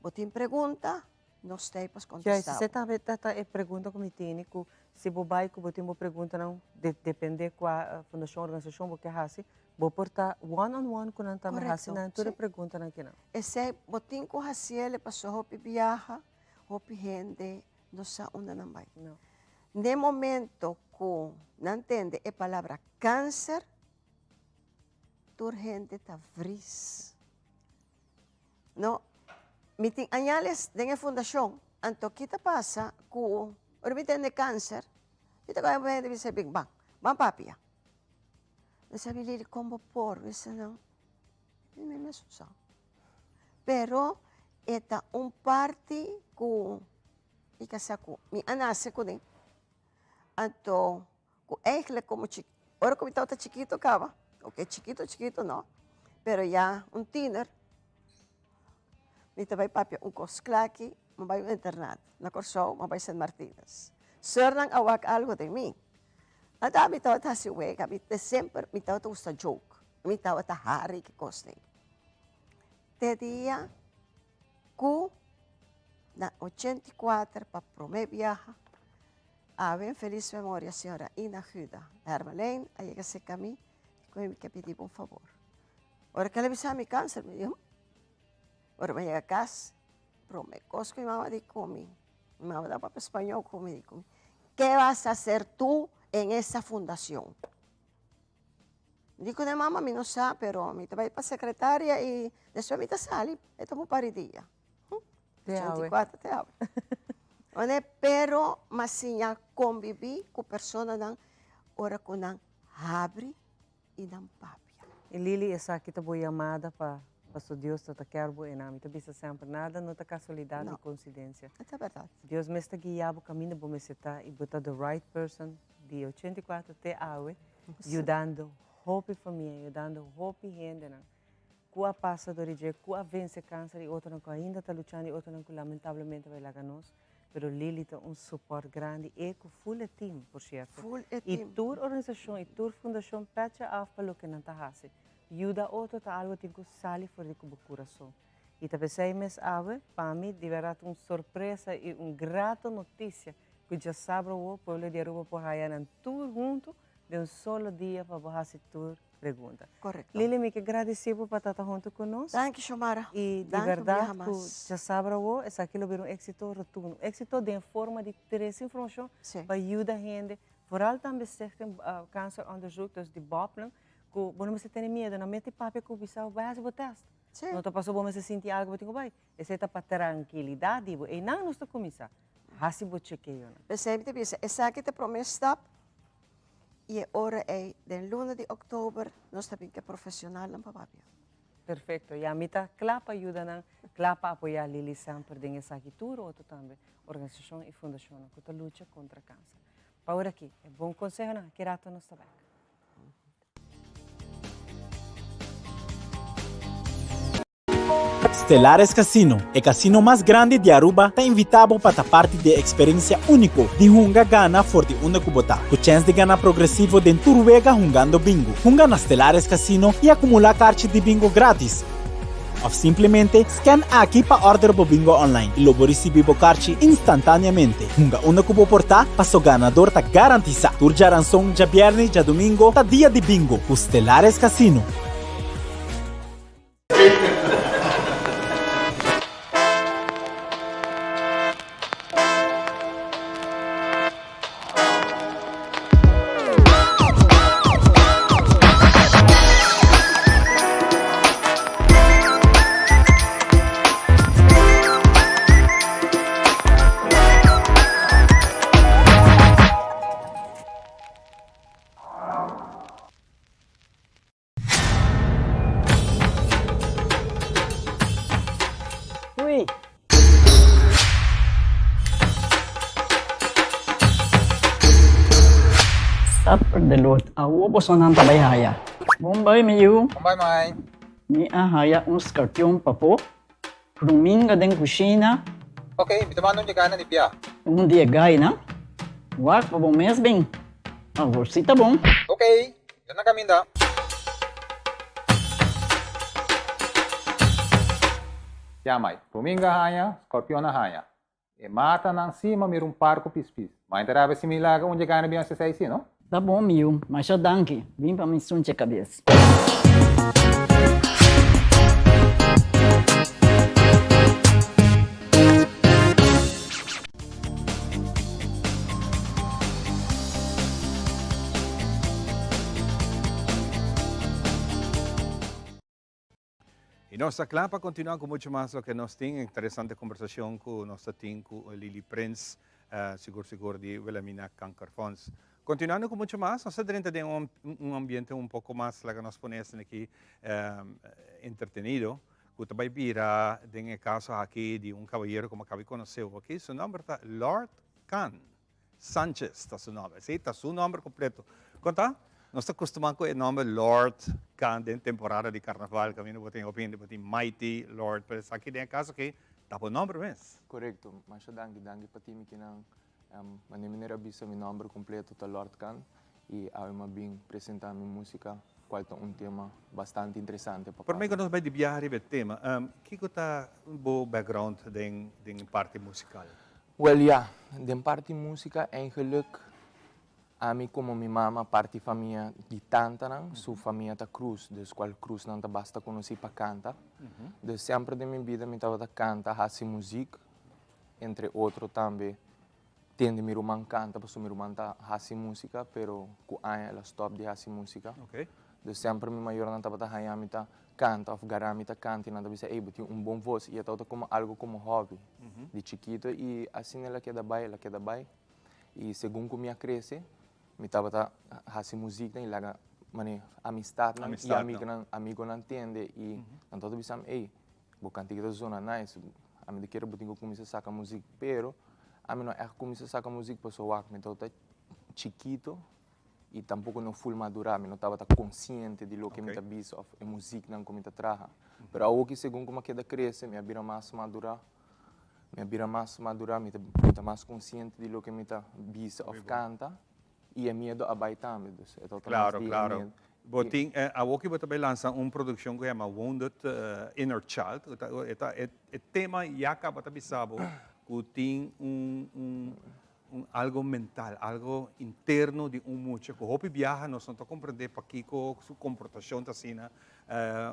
botem pergunta. Nós temos para contestar. Já, se também é pergunta que me tem, que se você vai, que você tem pergunta, não depende qual fundação, organização, você quer vou portar one-on-one com a também, não toda pergunta não que não. Esse botim com a cielo passou hopi viaja, hopi gente, não sabe onde não vai. Não. No momento que não entende a palavra câncer, toda gente está fris. Não. Meeting anyales dengan fundação, anto kita pasa ku orbitan de cáncer, kita kaya pwede bisa Big Bang, papia. Nasabi Lili, como por, bisa não, hindi me susah. Pero, esta parte ku, ikasa ku, mi anase ku din, anto, ku ekle como chiquito, ora ku bitaw ta chiquito kaba, okay, chiquito no, pero ya un teenager, Nita vai papia cosclaki, mabay internado. Na Corso, mabay San Martínez. Sir nang awak algo de mim. At mi tawat ha si Wega, sempre mi tawat gusta joke. Mi tawat ha hari que coste. Te dia, ku na 84 pa prome viaja. Ave feliz memoria, senhora Ina Juda. Hermalene, aí que se cami, que pedi por favor. Ora que le bisa mi cáncer, me dijo. Ora me llega a casa, pero me cosco y mamá dijo conmigo. Mi mamá da para español conmigo. ¿Qué vas a hacer tú en esa fundación? Digo de mamá, a mí no sabe, pero a mí te va a ir para secretaria y después a mí te sale. Esto es un paridía. Te 84 te hablo. Pero, mas sim, convivi com pessoas que ora com abre e não papia. E Lili, essa aqui tá boa chamada para Pastor Deus está querendo e não, então bisa sempre nada, não está casualidade e coincidência. É verdade. Deus me está guiando o caminho para me setar e botar the right person de 84 até hoje, ajudando hope família, ajudando hope gente, não. Qual passa do dia, qual vence câncer e outro não ainda está lutando e outro não lamentavelmente vai lá nós, pero Lili tem suporte grande e com full team, por certo. Full e team. E tua organização e tua fundação pecha af para o que não está fazendo. Ajuda outro a algo que sale fora do coração. E talvez 6 meses ave, para mim, deverá ter uma surpresa e uma grata notícia que já sabe o povo de Aruba por raiar tudo junto de solo dia para fazer tua pergunta. Correto. Lili, me agradecer por estar junto conosco. Thank you, Xomara. E de verdade, já sabe o esse aqui virou um êxito rotundo. Êxito de forma de ter essa informação para ajudar a gente. Vooral também certain cancer onderzoek, dus die BOPLing. Quando você tem medo, não mete papel que o bisau vai fazer o teste. Não está passou bom, mas se sentir algo, eu digo, vai, esse é para tranquilidade, e não nos começar. Assim vou chequeio. Sempre bisa, essa aqui te promessa stap. E ora é den luna de outubro, nós também que é profissional não papapia. Perfeito. E a mim tá clapa ajuda na clapa apoiar Lili Samper den essa aqui tudo ou também organização e fundação que tá luta contra o câncer. Para aqui, é bom conselho na que rato nós também. Stellares Casino, o casino mais grande de Aruba, está invitado para estar parte da experiência única de Hunga Gana Forte Una Kubota, com chance de ganhar progressivo de Turvega jogando bingo. Hunga na Stellares Casino e acumular cartas de bingo grátis. Ou simplesmente scan aqui para order o bingo online e logo receber o cartas instantaneamente. Hunga Una Kubo portar, para o ganador está garantizado. Turja ransom já viernes, já domingo, tá dia de bingo. Com Stellares Casino. Delot, awo bosonan tabayhaya. Bombay miyu. Bombay mai. Ni ahaya uns cartão papo. Pruminga den kusina. Okay, bitamanong di kana ni Pia. Dia gay na. Wak pa bom mes bem. Agora si tá bom. Okay, yan na kami da. Pia mai. Pruminga haya, Scorpion na haya. E mata nang cima mirum parco pispis. Mas interava similar onde kana biang sa saisi, no? Tá bom, Miu, mas já danke. Vim para me sunte a cabeça. E nossa clapa continua com muito mais o que nós temos interessante conversação com nossa team, com Lili Prince, seguro de Wilhelmina Cancer Funds. Continuando com muito mais, nós temos um ambiente um pouco mais, lá que nós ponemos aqui, entretenido, que também vira, no caso aqui, de cavalheiro como acabei de conhecer aqui, seu nome é Lord Khan Sanchez, está seu nome, sim, está seu nome completo. Conta? Nós estamos acostumados com o nome Lord Khan, de temporada de carnaval, que a mim não tem opinião, tem Mighty Lord, mas aqui, no caso aqui, está o nome mesmo. Correto, mas danke para ti, que não... Mas maneira bisa meu nome completo é Lord Khan e eu bem apresentar minha música, qual é tema bastante interessante. Por mim, quando nós vamos viajar o tema, que é o background da parte musical? Well, ja, da parte música, eigenlijk, a mim como minha mama, parte família de tanta, sua família da cruz, dus qual cruz não basta conhecer para cantar. Dus sempre da minha vida, me estava cantar, fazer música, entre outros também. Tende mi rumah canta, passo mi rumah ta hasi música, pero ku aya la stop di hasi música. Okay. De sempre mi maior nanta bata hayamita canta, of garamita canta, nanta bisa buti bom voz, e tauta como algo como hobby, de chiquito, e assim ela queda bai, e segundo minha cresce, mi tava hasi música, e laga, mani, amistad, e amigo não entende, e nanta bisa, bo cantiga da zona nice, a mi de quero butingo começa a sacar música, pero a mim não é começar a sacar música para soar, me estava chiquito e tampouco não full madura, me não estava consciente de lo que me está visto, a música não como está traja. Pero ao que segundo como que da cresce, me abira mais madura, me está mais consciente de lo que me está visto, of canta e é medo a baitar, Claro. Botin, a Woki também lança uma produção que chama Wounded Inner Child, o tema já acaba de bisabo. Que tem algo mental, algo interno de músico. Que hopi viaja, nós não compreender para que sua comportação está assim,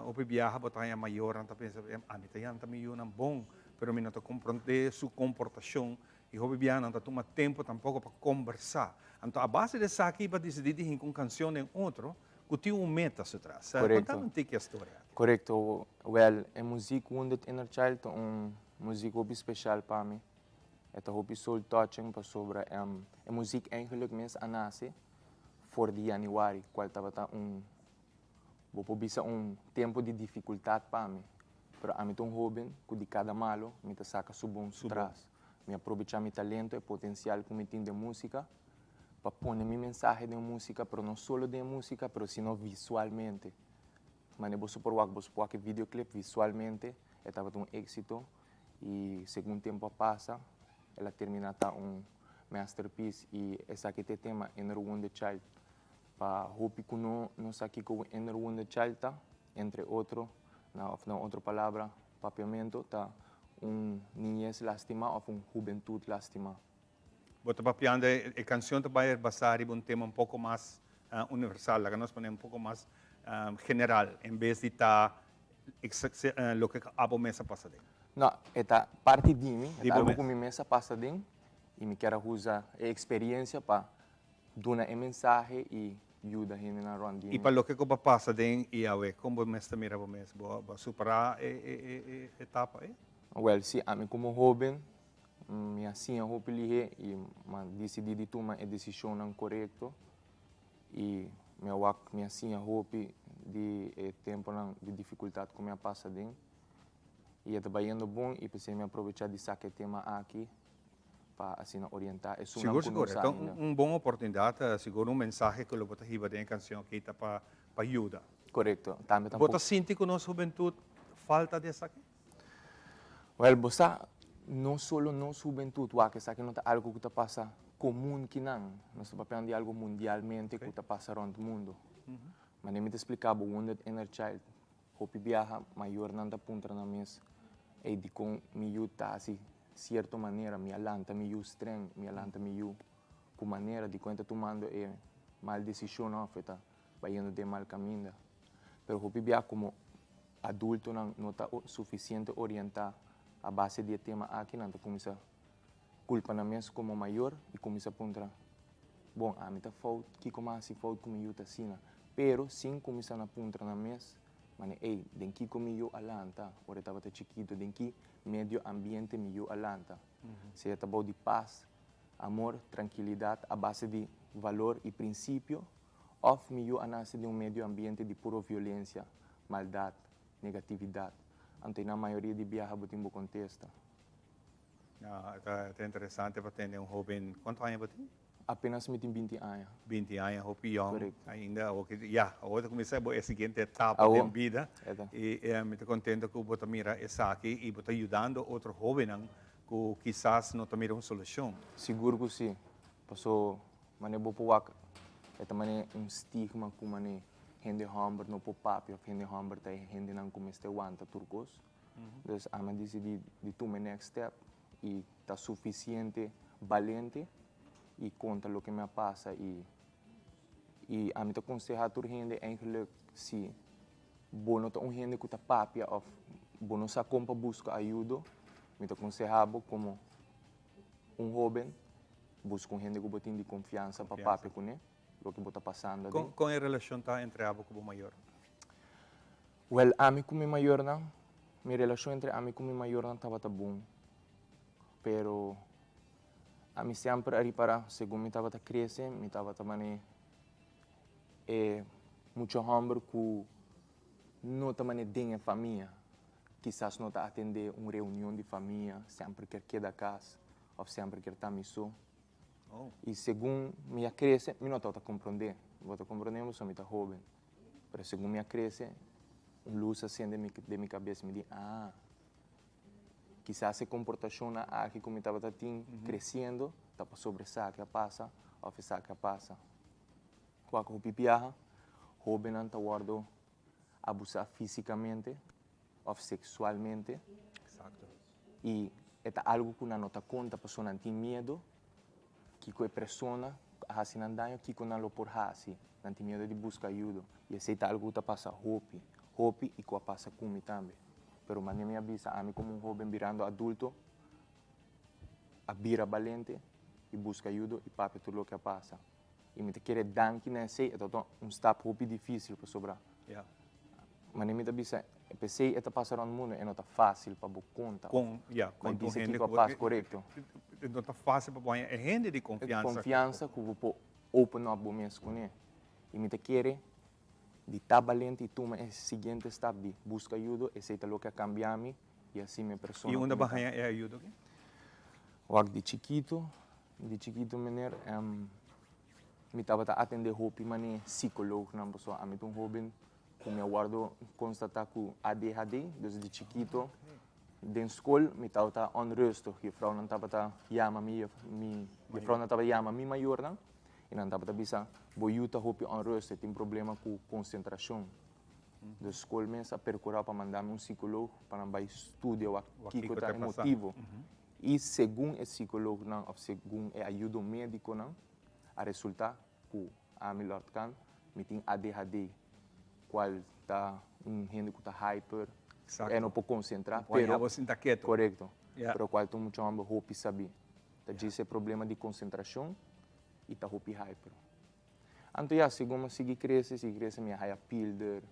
hopi viaja, botar maior, não pensa, mim também é bom, mas não está compreender sua comportação e hopi viaja não toma tempo tampouco para conversar. Então a base dessa aqui para decidir com canção em outro, que tem meta se traz. Conta-me que história. Correcto. Well, a música Wounded Inner Child é música hobby especial para mim. É um hobby soul touching para sobre a música eigenlijk mesmo nasce voor de januari, qual estava vou bisa tempo de dificuldade para mim. Pero a mim um jovem que de cada malo me saca subom atrás. Me aproveitar meu talento e potencial que me tem de música para pôr minha mensagem de música, pero não só de música, pero sino visualmente. Mas eu vou aquele videoclip visualmente, estava um êxito e segundo tempo passa, ela termina masterpiece e esse aqui tema Inner Wounded Child. Para hopi que não sabe que o Inner Wounded Child tá, entre outro, na outra palavra, papiamento, tá niñez lástima ou juventude lástima. Bota papiando a canção vai basar em tema um pouco mais universal, la nós ponemos um pouco mais general, em vez de estar lo que a mesa passa dentro. Não, é parte de mim, é algo que a mesa passa dentro e me quero usar a experiência para dar a mensagem e ajudar a gente na ronda. E para lo que passa dentro e a ver como mesa mira o mês, vai superar a etapa aí? Well, sim, a mim como jovem, me assim a roupa lihe e decidi de tomar a decisão correta e me assim a roupa de tempo de dificuldade que me passa dentro e está indo bom e pensei me aproveitar de sacar tema aqui para assim orientar. Seguro. Então, uma boa oportunidade, seguro mensagem que eu vou dar em canção que está para ajudar. Correto. Também você sente que nossa juventude falta dessa aqui? Well, você não só nossa juventude, que sabe que não é algo que está passa comum que não. Nós estamos falando de algo mundialmente que está passando no mundo. Mas nem me explicava o Wounded Inner Child. Hopi viaja maior não da ponta na mesa. E de com me tá assim, certa maneira, me alanta, me estranho, me alanta, me com maneira de quando tomando mal decisão, não afeta, vai indo de mal caminho. Pero Hopi viaja como adulto não está suficiente orientado a base de tema aqui, não está começa culpa na mesa como maior e começa a ponta. Bom, a mim tá falta, que como assim falta como eu tá assim, pero sim começa na ponta na mesa. Mas, den que comigo alanta, ora estava chiquito, den que medio ambiente me alanta. Se estava de paz, amor, tranquilidade, a base de valor e princípio, ou me nasce de medio ambiente de pura violência, maldade, negatividade. Então, na maioria de viagens, eu tenho contesta. É interessante para ter jovem. Quantos anos você tem? Apenas me tem 20 anos. 20 anos, hopi young. Ainda, agora comecei a seguinte etapa da vida. E me contento que você mira essa aqui e você ajudando outro jovem que quizás não mira uma solução. Seguro que sim. Passou, mas não vou também stigma que mane gente hamber no pop-up, gente hamber tá gente não começa a aguentar turcos. Então, a decidi de tomar next step e tá suficiente valente e conta o que me passa e a mim te aconselho a gente eigenlijk se bono tá gente que tá papia ou bono sa compa busca ajuda me te aconselho como jovem busca gente que botin de confiança para papia com ele o que está passando com a relação tá entre abo com o maior well a mim com o maior não minha relação entre a mim com o maior não estava tá bom pero a mim sempre ali para, segundo me estava crescendo, me estava também muito hambre que não também tem a família. Quizás não está atender uma reunião de família, sempre quer da casa, ou sempre quer estar missão. E segundo me cresce, me não estou a compreender. Vou compreender, mas eu estou jovem. Mas segundo me cresce, luz assim de minha cabeça me diz, quizás se comportação aqui como estava crescendo, estava sobre essa que passa, ou essa que passa. Quando eu viaja, jovem não está guardo abusar fisicamente ou sexualmente. Exacto. E é algo que não está conta, a pessoa não tem medo, que a pessoa assim não dá, que não lo por assim, não tem medo de buscar ajuda. E esse é algo que passa hopi e que passa comigo também. Pero mas me avisa a mim como um jovem virando adulto, a vira valente e busca ajuda e papi tudo o que passa. E me quer dar que não sei, é um step hopi difícil para sobrar. manimita bisa PC eta pasaron mundo e não tá fácil para bu conta. Com bisa gente que passa correto. Não está fácil para pôr gente de confiança. Confiança que vou open up o mês com ele. E me te quer de trabalhante e toma esse seguinte step de busca ajuda e aceita o que cambiar-me e assim minha pessoa. E onde vai é ajuda? Wag de chiquito menino, me estava atender hopi mane psicólogo na pessoa, a mim um jovem que me aguardo constatar com ADHD, desde chiquito, dentro escola me estava onrustig, je vrouw não estava chama me vrouw não estava chama me maior não, e não estava bisa boiuta hopi onrustig, tem problema com concentração. Da escola mesmo a procurar para mandar-me psicólogo para não estudar o que está emotivo. E segundo o psicólogo não, ou segundo a ajuda médico não, a resultar que a melhor can me tem ADHD, qual está gente que está hyper, é não pode concentrar, pero correto, pero qual tu muito amba hopi saber, tá diz é problema de concentração e tá hopi hyper. Então segundo seguir cresce me a pilder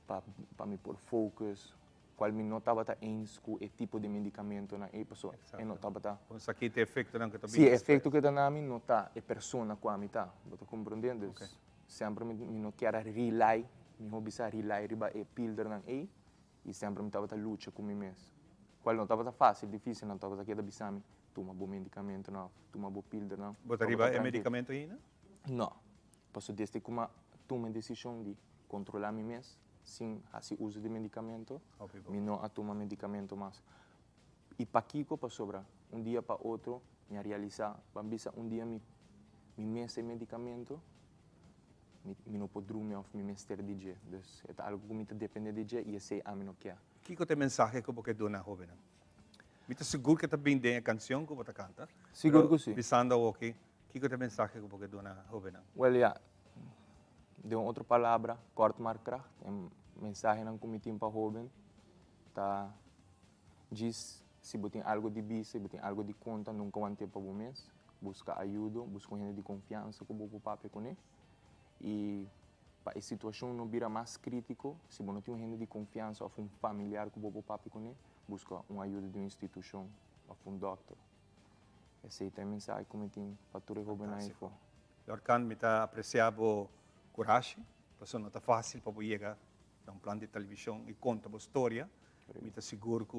para me pôr focus. Qual me não estava eens com o tipo de medicamento na pessoa, e não estava Isso aqui tem efeito não que está bem. Sim, efeito que está na mim não está, é pessoa com a mim está, você compreende? Sempre me não quero rely, me hobby sa rely riba e pilder não e sempre me estava luta com mim mesmo. Qual não estava fácil, difícil, não estava aqui da bisami, toma bom medicamento não, toma bom pilder não. Você riba é medicamento ainda? Não, posso desde como toma decisão de controlar mim mesmo. Sem esse uso de medicamento, me não toma medicamento mais. E para Kiko, para sobrar, dia para outro, me realizar, bambisa, dia me messe medicamento, me não pode dormir, me mestre DJ. Então, é algo que me depende de DJ e sei a mim não quer. Kiko tem mensagem que você dá na jovem? Me seguro que está bem a canção que você canta? Seguro que sim. Pensando ok, Kiko tem mensagem que você dá na jovem? Well, yeah. De outra palavra, kort maar kracht. Een mensagem não comitim para jovem. Tá, diz se você tem algo de bis, se você tem algo de conta, nunca vai ter para o mês. Busca ajuda, busca gente de confiança que você pape com ele. E para a situação não vira mais crítico, se você não tem gente de confiança ou um familiar que você pape com ele, busca uma ajuda de uma instituição ou um doutor. Essa é a mensagem que comitim para todo jovem na info. Lorcan, me está apreciando coragem, porque não está fácil para chegar a plano de televisão e contar a história. Me está seguro que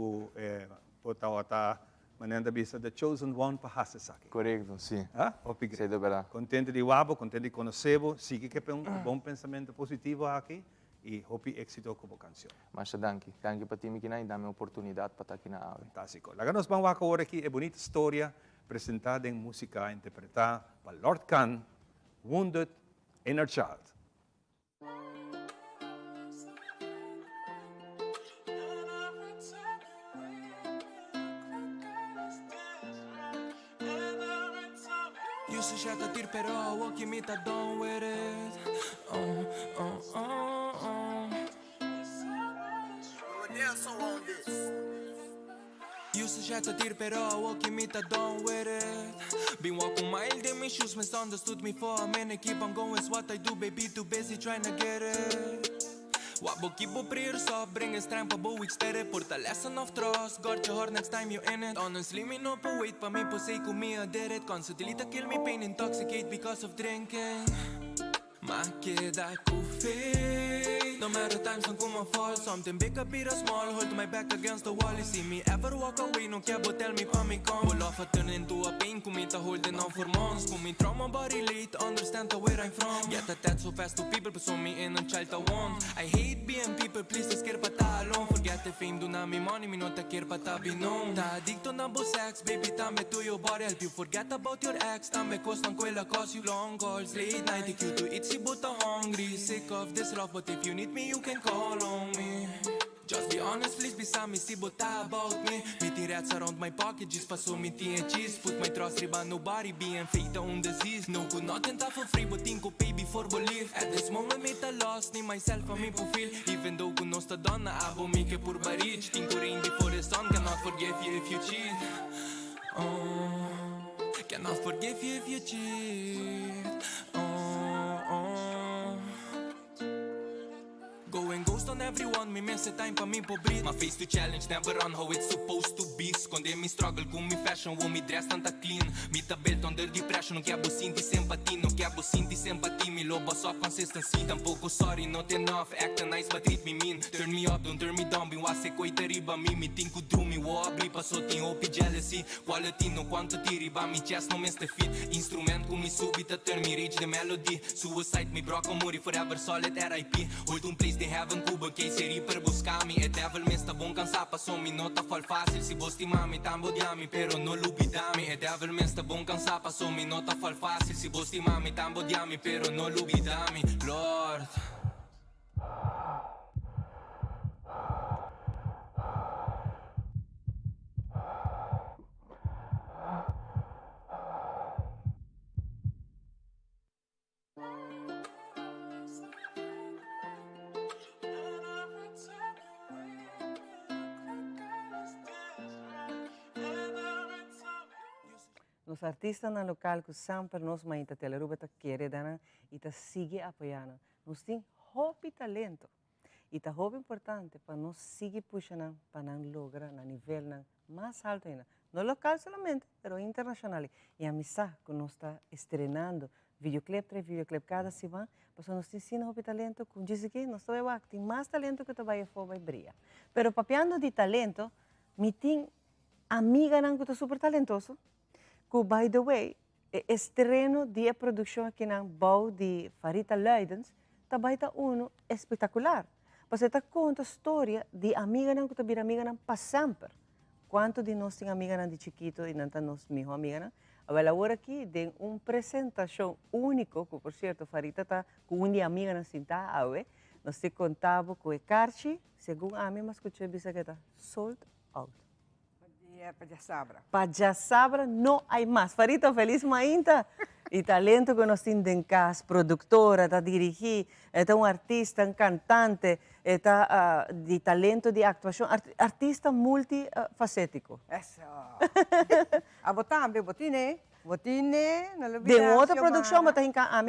pode estar mandando a vista The Chosen One para fazer isso aqui. Correto, sim. Sim, é verdade. Contente de ouvir, contente de conhecer-vos, siga que é bom pensamento positivo aqui e hope êxito com a canção. Mas danke para ti, Miquinay, dá-me a oportunidade para estar aqui na aula. Fantástico. Lá nós vamos agora aqui é bonita história apresentada em música interpretada por Lord Khan, Wounded Inner Child. Used to shut the tir pero walking me ta done with it. Used to shut the tir pero walking me ta done with it. Been walking mile in my shoes, misunderstood me for a minute. Keep on going, it's what I do, baby, too busy trying to get it. Wat boekie bo prier stop, bring een streng pa bo ik sterre. Portalessen of trust, got your heart next time you in it. Honestly, me no po wait pa me po say ko me I did it. Constantly to kill me pain, intoxicate because of drinking. Ma queda ku fake. No matter times when come fall, something big up beat a small. Hold my back against the wall, you see me ever walk away. No care but tell me pa me come. Pull off a turn into a pain, kumita holding on for months. Kumi trauma body late, understand the where I'm from. Get attached so fast to people, but saw me in a child I want. I hate being people, please just care pata alone. Forget the fame, do not me money, me not care pata be known. Ta addicto na bo sex, baby, tame to your body. Help you forget about your ex, tame costan quella cause you long calls. Late night, take you to eat, si buta hungry. Sick of this love, but if you need me, you can call on me. Just be honest, please beside me, see what about me. Meeting rats around my pocket, just pass me tea and cheese. Put my trust riba, nobody being fate on disease. No good, nothing tough for free, but think ko pay before believe. At this moment, me ta lost, need myself and me fulfill. Even though good knows ta done, na abo me ke pur barich. Think ko rain before the sun, cannot forgive you if you cheat. Cannot forgive you if you cheat. Going ghost on everyone, me miss a time pa me po breathe. My face to challenge, never on how it's supposed to be. Sconde mi struggle con mi fashion, wo mi dress tanta clean. Mi tabelt under depression, non chiabo sinti simpatia, non chiabo sinti simpatia. Mi lobo soft consistency, tampoco sorry, not enough. Acting nice but treat me mean. Turn me up, don't turn me down, binwase ko'y tariba mi. Mi think do me, wo abli pa so ting hope jealousy. Quality no quanto ti riba, mi chest no miss the fit. Instrument con mi subita, turn me reach the melody. Suicide, mi broke muri forever solid RIP. Hold un place they have in Cuba, case i reaper buscami. E devil mista bon cansa pa so mi nota fall fácil. Si vos timami, tambo diami, pero no lubidami. E devil mista bon cansa pa so mi nota fall fácil. Si vos timami, tambo diami, pero no lubidami. Lord. Os artistas no local que sempre nos mainta Teleruba ta querer dana e ta sigue apoiando. Nós tem hobby talento. E ta hobby importante para nós seguir puxando para não lograr na nível mais alto ainda. No local solamente, pero internacional. E a missa que nós está estrenando videoclip tras videoclip cada semana, para nós ensina hobby talento com diz que nós tem mais talento que vai for vai brilhar. Pero papiando de talento, me tem amiga não que está super talentoso. Que, by the way, estreno de produção aqui na Bau de Farita Leidens, também está espetacular. Porque está conta a história de amiga não que está vir amiga não para sempre. Quanto de nós tem amiga não de chiquito e não está nós mesmo amiga não? Agora aqui tem uma apresentação única, que por certo Farita está com uma amiga não sinta a nós te contava com o Carchi, segundo a mim, mas escutei que está sold out. Pajasabra não há mais. Farita feliz ainda. E talento que nós temos em casa, produtora, está dirigir, é um artista, um cantante, está de talento de atuação, artista multifacético. Isso. A botar, botine, de outra produção, mas está em casa.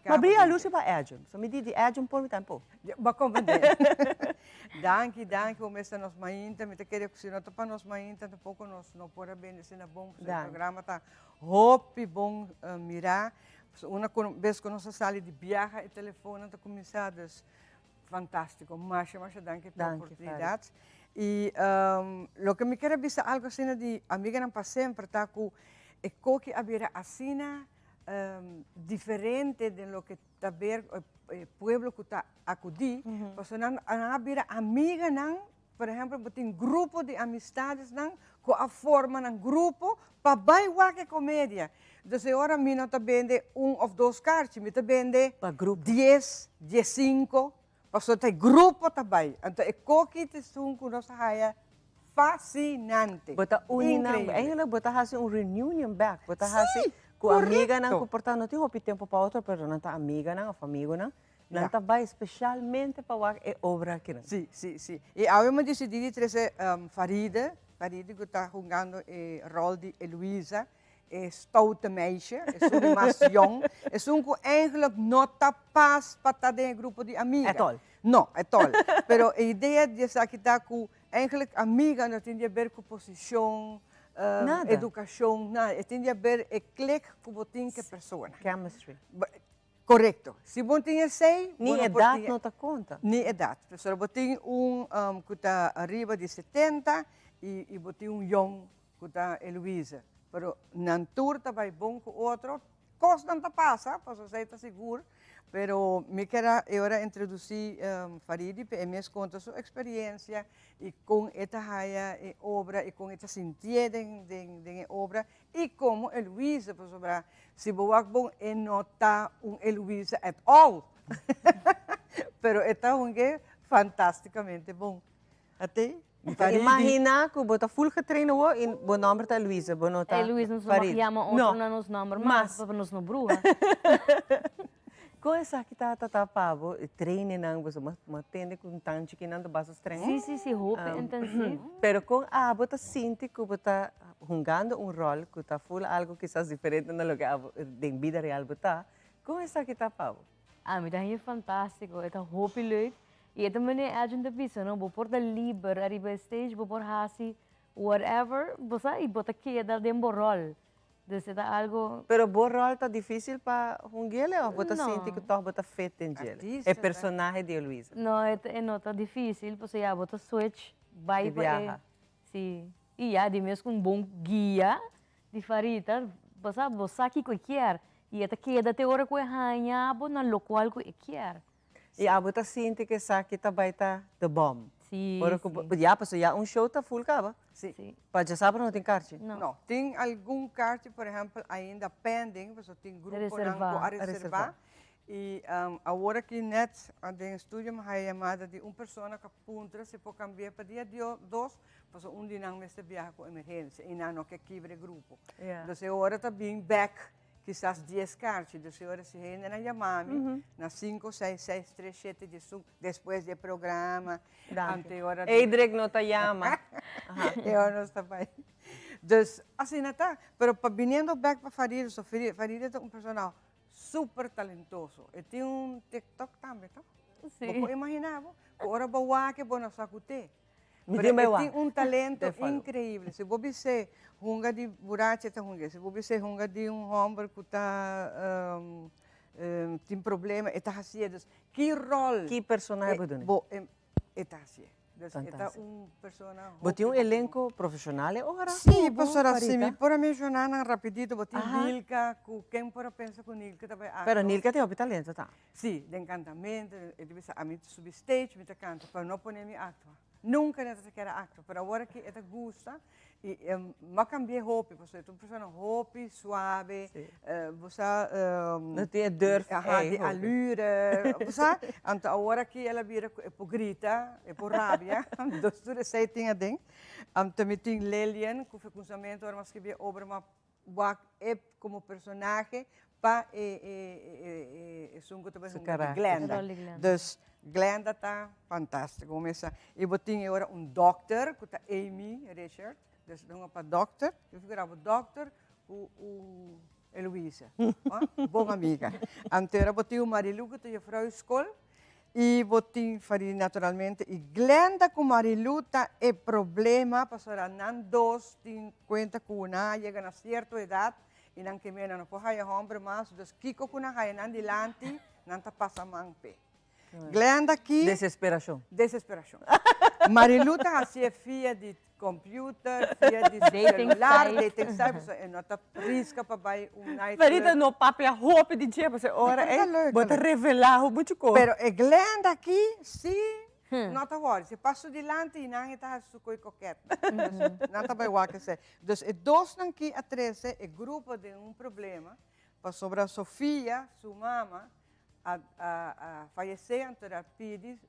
Mas brilha a luz para Edson. Só me diz de Edson por mim tempo. Ba compreender. Danke, o mestre nos mainta, me te queria que se nota para nos mainta, tampouco nos não pode bem dizer na bom, o programa tá hope bom mirar. Uma vez que nós sala de viagem e telefone tá começadas fantástico, mas danke pela oportunidade. E lo que me quer dizer algo assim de amiga não para sempre tá com e que haverá assim diferente de lo que está ver pueblo que está acudi, porque não haverá amiga não, por exemplo, tem grupo de amistades não, que a formam um grupo para bailar que comédia. Então agora me não está vende ou dois cartas, me está vende 10, 15, porque tem grupo também. Então é que te são com nossa raia fascinante. Bota uninam, ainda bota assim reunion back, bota assim com amiga não comportar não tem hopi tempo para outro, pero não tá amiga não, amigo não, não tá vai especialmente para o obra aqui não. Sim. E eu me decidi trazer Farida que está jogando o rol de Eloísa, é stoute meisje, é um mais jong, é um que eigenlijk não está pas para estar em grupo de amigas. É tol. Não, é tol. Pero a ideia de estar aqui está com eigenlijk amiga não tem a ver com posição, educação, nada. Tem a ver com o clique que você tem com a pessoa. Chemistry. Correto. Se você tem sei, nem idade não está conta. Nem idade. Pessoal, você tem que está arriba de 70 e você tem young que está Eloísa. Pero não turta vai bom com outro, costa não passa, para você estar seguro. Pero me quero agora introduzir Faridi para me contar sua experiência e com esta raia e obra e com esta sentia de obra e como Eloísa, por exemplo, se boa bom é nota Eloísa at all, pero esta é fantasticamente bom. Até imagina que você full treino e o nome é Eloísa, você nota. Eloísa nos chama outro no nos nome, mas para nos no bruxa. Com essa que está pavo, treine não, você mantém com tanto que não basta treinar. Sim, roupa intensivo. Pero com a você sente que você está jogando rol que está full algo que está diferente no que de vida real você. Com essa que está pavo. Ah, me dá fantástico, é roupa leuk. E também é a gente pensa, não? Vou pôr da livre, arriba stage, vou pôr hasi, whatever, você e bota queda de borrol. Então, é algo... Pero borrol tá difícil para Hungele ou você Não. sente que tá bota feito em gele? Artista, É personagem de Heloísa. Não, não tá difícil, você já bota switch, vai E viaja. Sim. E já, de mesmo com um bom guia de farita, você aqui que quer. E até queda te hora que é ranha, na local que quer. E a bota sente que sabe que vai tá the bomb. Sim, Já passou, já show tá full cava. Sim. Para já sabe não tem carte? Não. Tem algum carte, por exemplo, ainda pending, você tem grupo Reservar. a reservar. E agora que net no estúdio me chamada de uma pessoa que apunta se pode cambiar para dia 2, para um dia não neste viagem com emergência e não que quebre grupo. Yeah. Então agora está bem back, quizás 10 cartas. Então agora se rende na chamada, na 5, 6, 6, 3, 7 de depois do programa. Anterior Eidrek não te chama. Eu não estava aí. Então, assim não está. Mas para vindo back para Farida, Farida é um personagem super talentoso. E tem um TikTok também, tá? Sim. Você imaginava? Agora bawa que bona sakute. Me Pero deu tem um talento Te falo. incrível. Se você hunga de burache tá hunga, se você hunga de homem que tá tem problema, está haciendo. Que rol? Que personagem você tem? Está haciendo. Está um personagem. Você tem um elenco profissional agora? Sim, professora, se me por mencionar rapidito, você tem Nilka, quem por pensa com Nilka também. Pero Nilka tem o talento, tá? Sim, de encantamento, a mim subir stage, me canta, para não poner me acto. Nunca nessa que era acto, para agora que ela gosta e mas cambiei roupa, você é uma pessoa roupa suave, você não tem dor, de allure, você, então agora que ela vira por grita, por rabia, dos tudo sei tinha ding, também tem Lilian, que foi consamento, agora mas que via obra mas é como personagem para sungo também Glenda. Dus Glenda está fantástico. E eu tenho agora doctor, que está Amy Richard. Dus não é para doctor. Eu fico o doctor, o Heloísa. Boa amiga. Anterior eu tenho o Marilu, que está na escola. E eu tenho, naturalmente, e Glenda com Marilu está é problema, para não dois, tem conta com uma, chega a certa idade, e não que não pode ir homem mais, dus Kiko com uma, não dilante, não está passando manpe. Glenda aqui. Desesperação. Desesperação. Marilu está assim, filha de computer, filha de celular, dating site, e não está risca para vai night. Marita no papo a roupa de dia, você ora é, bota revelar muito coisa. Pero a Glenda aqui, sim, não está worry. Se passa dilante e não está sucoi coquete. Não está bem igual que se. Então, é dois aqui a 13, é grupo de problema, para sobre a Sofia, sua mama, a falecer, então a pedir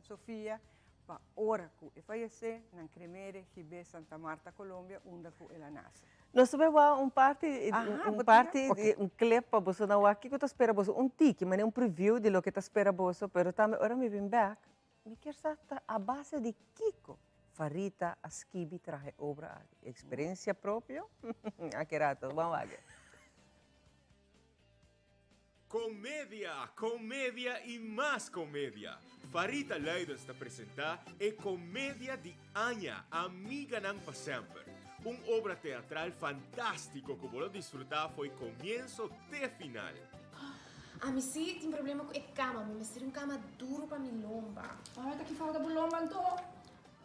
Sofia para ora que falecer na Cremeire, Ribe, Santa Marta, Colômbia, onde ela nasce. Nós vamos parte um clipe para você não aqui que eu espero você tique, mas é preview de lo que espera você, pero também agora me vem back. Me quer saber a base de Kiko. Farita Askibi traje obra, experiência própria. Aqui rato, vamos lá. Comédia, comédia e mais comédia. Farita Leidens te apresenta a Comédia de Anya, Amiga Nang Pa Sempre. Obra teatral fantástico que vou desfrutar foi começo até final. A mim sim tem problema com a cama, mas ser cama duro para minha lomba. Ah, tá que falta de lomba então.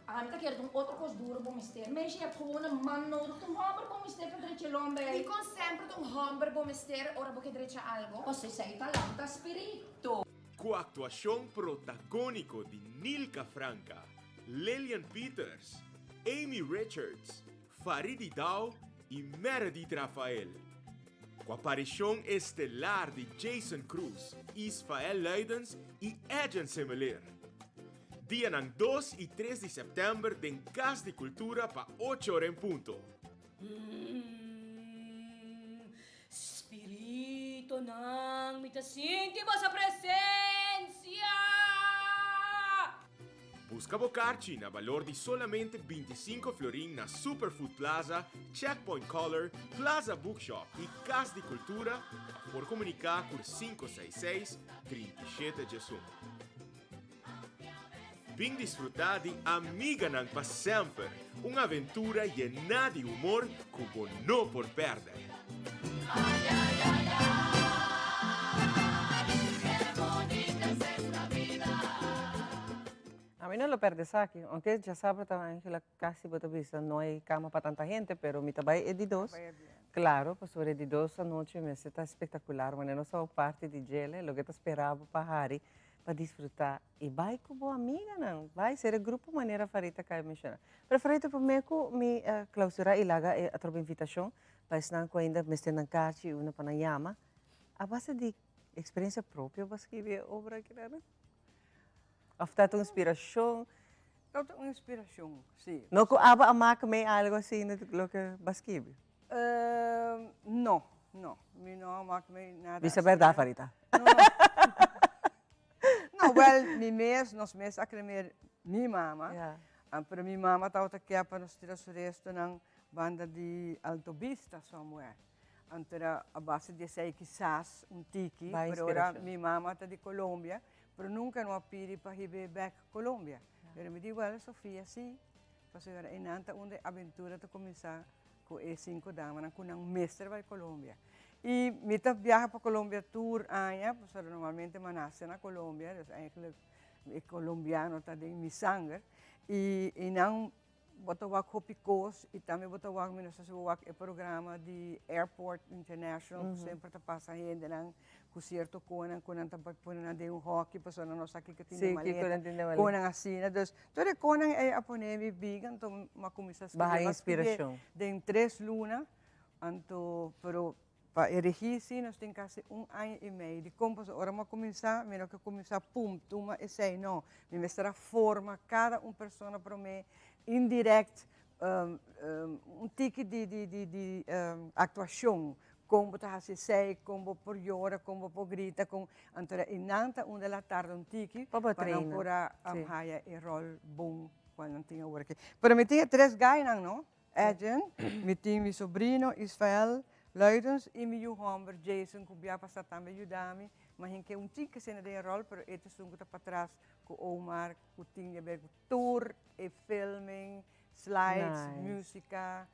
Ah, ik heb een outra coisa dura para mister. Mas je hebt gewoon een man nodig om hamburger para mister para direito lomba. Ik kon sempre hamburger para mister, ora porque direito algo. Você sai talanta spirito. Com a atuação protagônico de Nilka Franca, Lillian Peters, Amy Richards, Faridi Dow e Meredith Rafael. Com a aparição estelar de Jason Cruz, Isfael Leidens e Edgen Semeler. Dia 2 e 3 de setembro em Casa de Cultura para 8 horas em ponto. Espírito nang me sinti vossa presença. Busca Bocarchi na valor de solamente 25 florin na Superfood Plaza, Checkpoint Color, Plaza Bookshop e Casa de Cultura por comunicar por 566-3718. bem desfrutar de Amiga Nang para sempre, uma aventura llena de humor que você não pode perder. A mí no lo perdes aquí, aunque ya sabes también que la casi vista no hay cama para tanta gente, pero mi trabajo es de dos. Claro, pues sobre de dos a noche me está espectacular, mas não só parte de gele, lo que te esperava para Harry, para desfrutar. E vai com boa amiga, não? Vai ser o grupo maneira farita que eu mencionar. Pero farita primeiro me clausura e laga a tropa invitação, para estar com ainda me estendo carte uma panayama, a base de experiência própria, para escrever obra que era. Of dat uma inspiração? Dat is een inspiratie, sim. Não que aba amaak me algo assim, lo que basquibe. No, no. Mi no maak me nada. Bisa verdade, Farita? No, well, nos mes acremer mi mama. Yeah. Pero mi mama tauta que para nos tirar su resto ng banda de Altobista somewhere. Antara a base de sei quizás un tiki, pero ora mi mama está de Colombia, pero nunca no pidi para ir back Colombia. Pero me digo, well, Sofia, sí. Pues agora inanta onde aventura te começar com e 5 damas com um mestre vai Colômbia. E me viaja para Colômbia tour aia, porque normalmente nasce na Colômbia, dus eigenlijk é colombiano tá de mi sangue. E não botar wak hopi coast e também botar wak menos wak programa de Airport International, sempre tá passa rende nang certo conan tá pôr de hockey, pessoa não sabe que tem maleta, conan assim, dus todo conan é aponemi bigan, então uma começa a baixar inspiração. Tem 3 lunas, então pero para erigir sim nós tem quase 1 ano e meio de como ora uma começar, menos que começar pum, tuma e sei não, me mostrar forma cada pessoa para mim indirect tique de atuação. Como tá se sei, como por hora, como por grita, com antara inanta onde la tarde tiki para pôr haia e rol bom quando não tinha hora aqui. Pero me tinha 3 gainan, não? Edgen, me tinha meu sobrinho Israel Leidens e meu homem Jason que via passar também ajudar-me, mas em que tiki se de rol, pero este sungo tá para trás com Omar, com tinha ver tour e filming, slides, música.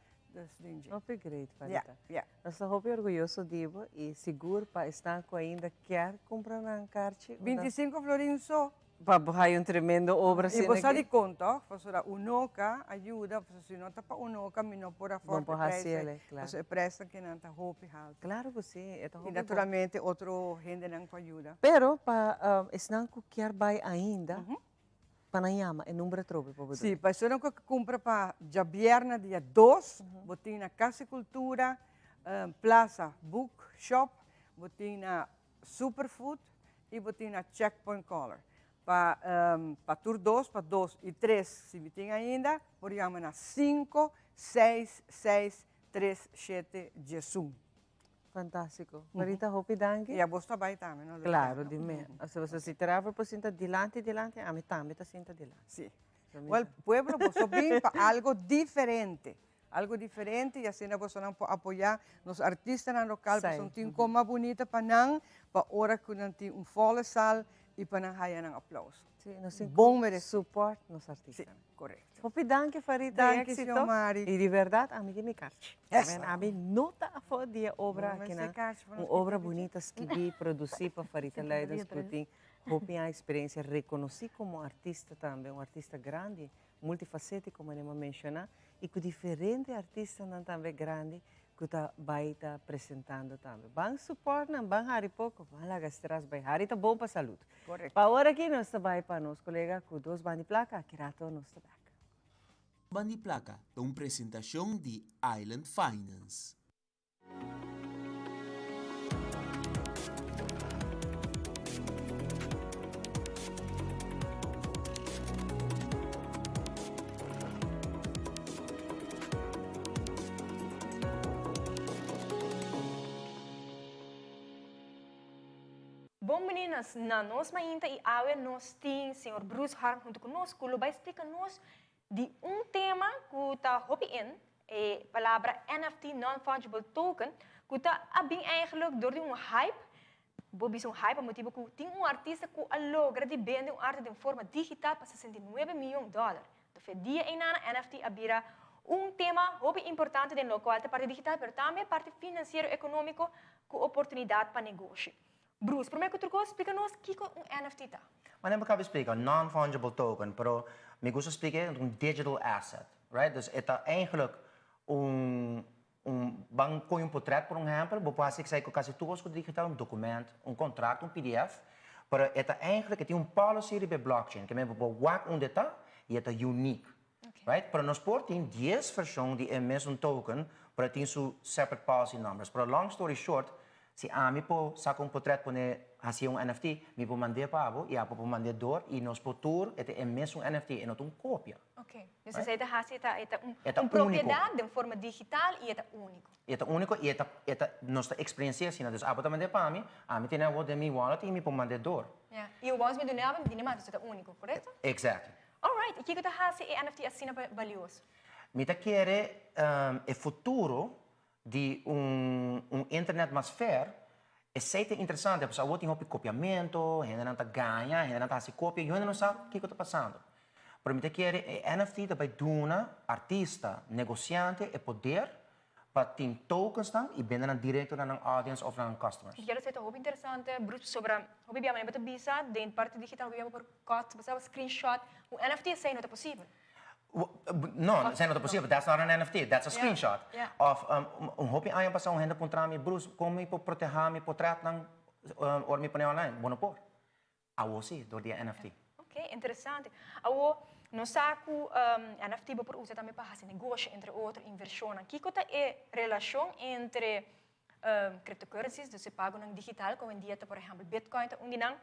Não foi great, Farita. Nós estamos orgulhosos disso e seguro para estar com ainda quer comprar na carte. 25 florins só. Para fazer tremendo obra. E você de conta, para unoca ajuda, se não está para unoca, me não pôr a forte pressa. Você presta que não está roupa alta. Claro que sim. E naturalmente outro gente não ajuda. Pero para estar com quer vai ainda. Panayama, é número trobe, por Sim, para isso que compra para dia viernes, dia 2, botin na Casa Cultura, Plaza Book Shop, botin na Superfood e botin na Checkpoint Color. Para tour 2, para 2 e 3, se botin ainda, por chamar na 5, 6, 6, 3, 7, 18. Fantástico. Marita, hopi danke. E a vostra vai também, não? Claro, di me. Se você se trava por sinta dilante, a mim também está sinta dilante. Sim. O pueblo você vem para algo diferente. Algo diferente e assim você não pode apoiar os artistas no local, porque são como bonita para não, para hora que não tem volle sal e para não ganhar um aplauso. Sim, nós bom suporte nos artistas. Sim, correto. Hopi danke, Farita. Danke, senhor Mari. E de verdade, a mim me carte. A mim nota a foto de obra aqui, né? Uma obra bonita que vi produzir para Farita Leidens, porque hopi a experiência, reconheci como artista também, artista grande, multifacético, como ele mencionou, e com diferentes artistas também grandes, que vai estar apresentando também. Bang suporte, bang hari pouco, bang lagastras, bang hari, tá bom para saúde. Correto. Para agora aqui, nós vai para nós colega com 2 bandi placa, que rato nós está back. Bandi Placa é uma apresentação de Island Finance. Bom meninas, na nós mainta e awe nós tem senhor Bruce Harm junto conosco, ele vai explicar-nos de tema que está hobby in, a palavra NFT, Non-Fungible Token, que está bem eigenlijk door die hype Bobby um hype, motivo que tem artista que logra de vender arte de forma digital para $69 milhões. Então, dia em ano, NFT abrirá tema hobby importante no local, a parte digital, mas também a parte financeira e econômica com oportunidade para negócio. Bruce, primeiro que tu explica-nos o que é NFT tá? Mas não acabo de explicar, non-fungible token, pero me gusta explicar digital asset, right? Dus het is eigenlijk bang con portret, por exemplo, você pode dizer que quase tudo é digital, documento, contrato, PDF, pero het is eigenlijk tem policy de blockchain, que me pode wak data e het is unique, right? Pero nos tem 10 versões de mesmo token, pero tem su separate policy numbers. Pero long story short, se me po saca portret pone hacia NFT, me po mandar para abo e apo po mandar door e nos futuro é mesmo NFT e não cópia. Ok. Dus você está hacia propriedade de forma digital e é único. É único e é nossa experiência assim, dus apo mandar para mim, me tem a de mi wallet e me po mandar door. Ja. E o boss me do nada, me mais é único, correto? Exactly. Alright, e que está hacia NFT assim valioso? Me tá querer o futuro de internet mais fair, é sempre interessante, porque você tem um copiamento, ainda não está ganha, ainda não está se copia, e ainda não sabe o que está passando. Para mim, NFT vai dar artista, negociante e poder para ter tokens e vender direto na audience ou na customers. Eu quero dizer algo interessante, Bruce, sobre o que eu vou bisa, dentro parte digital, eu vou por screenshot, o NFT sei não é possível. No, dat is possível. That's not an NFT. That's a screenshot. Of hopi ayan pa sa henda puntra mi Bruce, como me proteger mi portrait ng or mi pone online. Bueno por. Awo si door die NFT. Ok, interessante. Awo no saco NFT por usar também para fazer negócio entre outras inversões. Que cota é relação entre cryptocurrencies, dus se pago ng digital, como em dia, por exemplo, Bitcoin, onde não.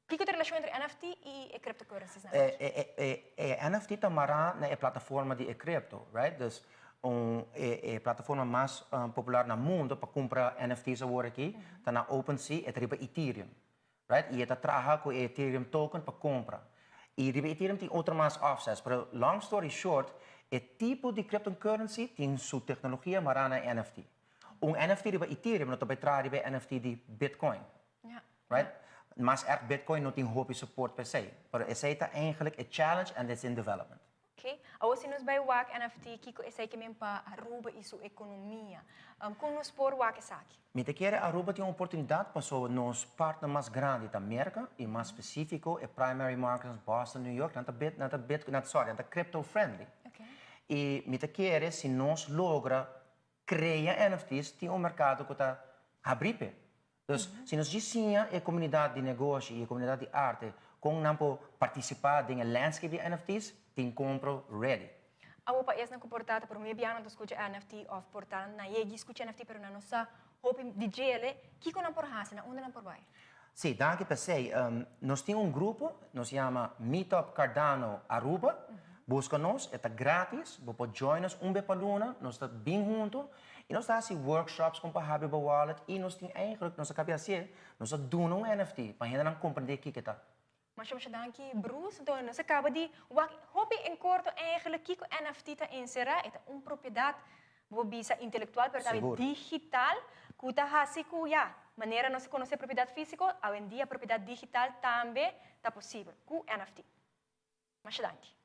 Que é a relação entre NFT e cryptocurrencies? NFT tamara na plataforma de cripto, right? Dus a plataforma mais popular no mundo para comprar NFTs agora aqui, está na OpenSea, é riba Ethereum, right? E está trabalhando com Ethereum token para comprar. E riba Ethereum tem outra mais offsets, pero long story short, o tipo de cryptocurrency tem sua tecnologia marana NFT. NFT riba Ethereum não vai trazer riba NFT de Bitcoin, right? Mas Bitcoin não tem hobby support per se. Mas essa é eigenlijk een challenge and it's in development. Ok. Agora, se nós vai WAC NFT, que é que para Aruba e sua economia, como nós por WAC essa aqui? Me te quer Aruba tem uma oportunidade para nos partner mais grande da América e mais específico é primary markets Boston, New York, não crypto friendly. Okay. E me te quer se nós logra criar NFTs tem mercado que está abrir. Dus, se nós desenhamos a comunidade de negócio e a comunidade de arte, com não participar no landscape de NFTs, tem compra ready. Awo pa es na comportata por me biano do escucha NFT of portal na ye escucha NFT pero na nossa hope DJ que com na por hasna onde na por vai. Sim, danke per sei. Nós temos grupo, nos chama Meetup Cardano Aruba. Busca-nos, é grátis, você pode join-nos paluna, nós estamos bem juntos. E nós temos workshops com a Habiba Wallet e nós temos eigenlijk, nós acabamos de nós estamos NFT, para a gente não compreender o que está. Mas eu dank je, Bruce. Então, nós acabamos de... Hobby em corto, eigenlijk, que o NFT está inserado, é uma propriedade, bisa intelectual, mas também digital, que está assim, maneira não se conhece a propriedade física, hoje em dia a propriedade digital também está possível, com NFT. Mas dank je.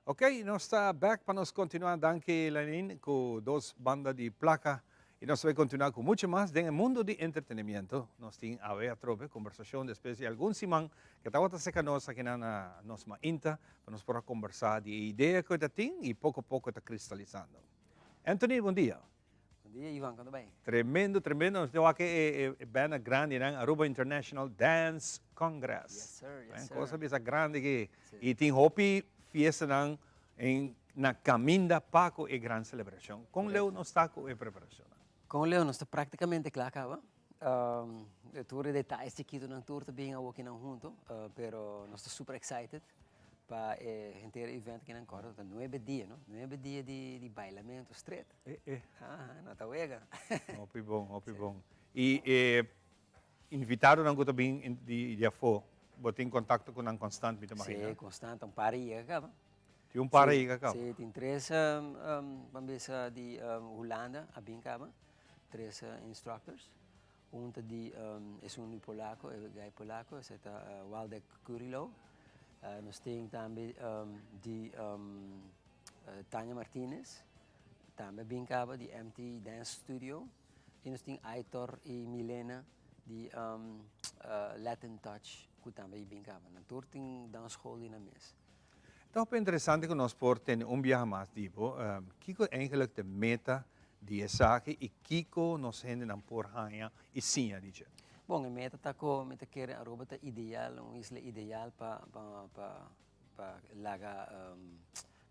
Ok, nós está back para nós continuar, danke Lenin, com duas bandas de placa. E nós vamos continuar com muito mais no mundo de entretenimento. Nós temos a ver a conversação depois de algum simão que está a nós aqui na nossa INTA, para nós poder conversar de ideia que tem e pouco a pouco está cristalizando. Anthony, bom dia. Bom dia, Ivan, tudo bem? Tremendo, tremendo. Nós temos aqui a banda grande, Aruba International Dance Congress. Yes, sir. Yes, sir. Coisa bisa grande que e tem hopi fiesta na caminda para a grande celebração. Com Leo nós está com a preparação. Com Leo nós está praticamente claro, acaba. Tour de detalhes chiquito na tour também aqui não junto, pero nós está super excited. para inteiro evento que não corre, 9 dias, não? 9 dias de bailamento street. Não está wega. Hopi bom. E invitado não gosto bem de Jafo, botar em contato com um constante, me Sim, constante, um par aí, acaba. Tem par aí, acaba? Sim, tem 3 pambisa de Holanda, a bem acaba, 3 instructors. De é polaco, é gai polaco, é Waldek Kurilo. Nós temos também de Tanya Martinez, também bem acaba de MT Dance Studio. E nós temos Aitor e Milena de Latin Touch, que também bem acaba. Nós temos dance hall na mesa. Então, é interessante que nós portemos viaje mais tipo, que é eigenlijk de meta de zaken e Kiko nos gente não por hanha e sim a dizer. Bom, a meta está com meta querer a roupa ideal, isla ideal para laga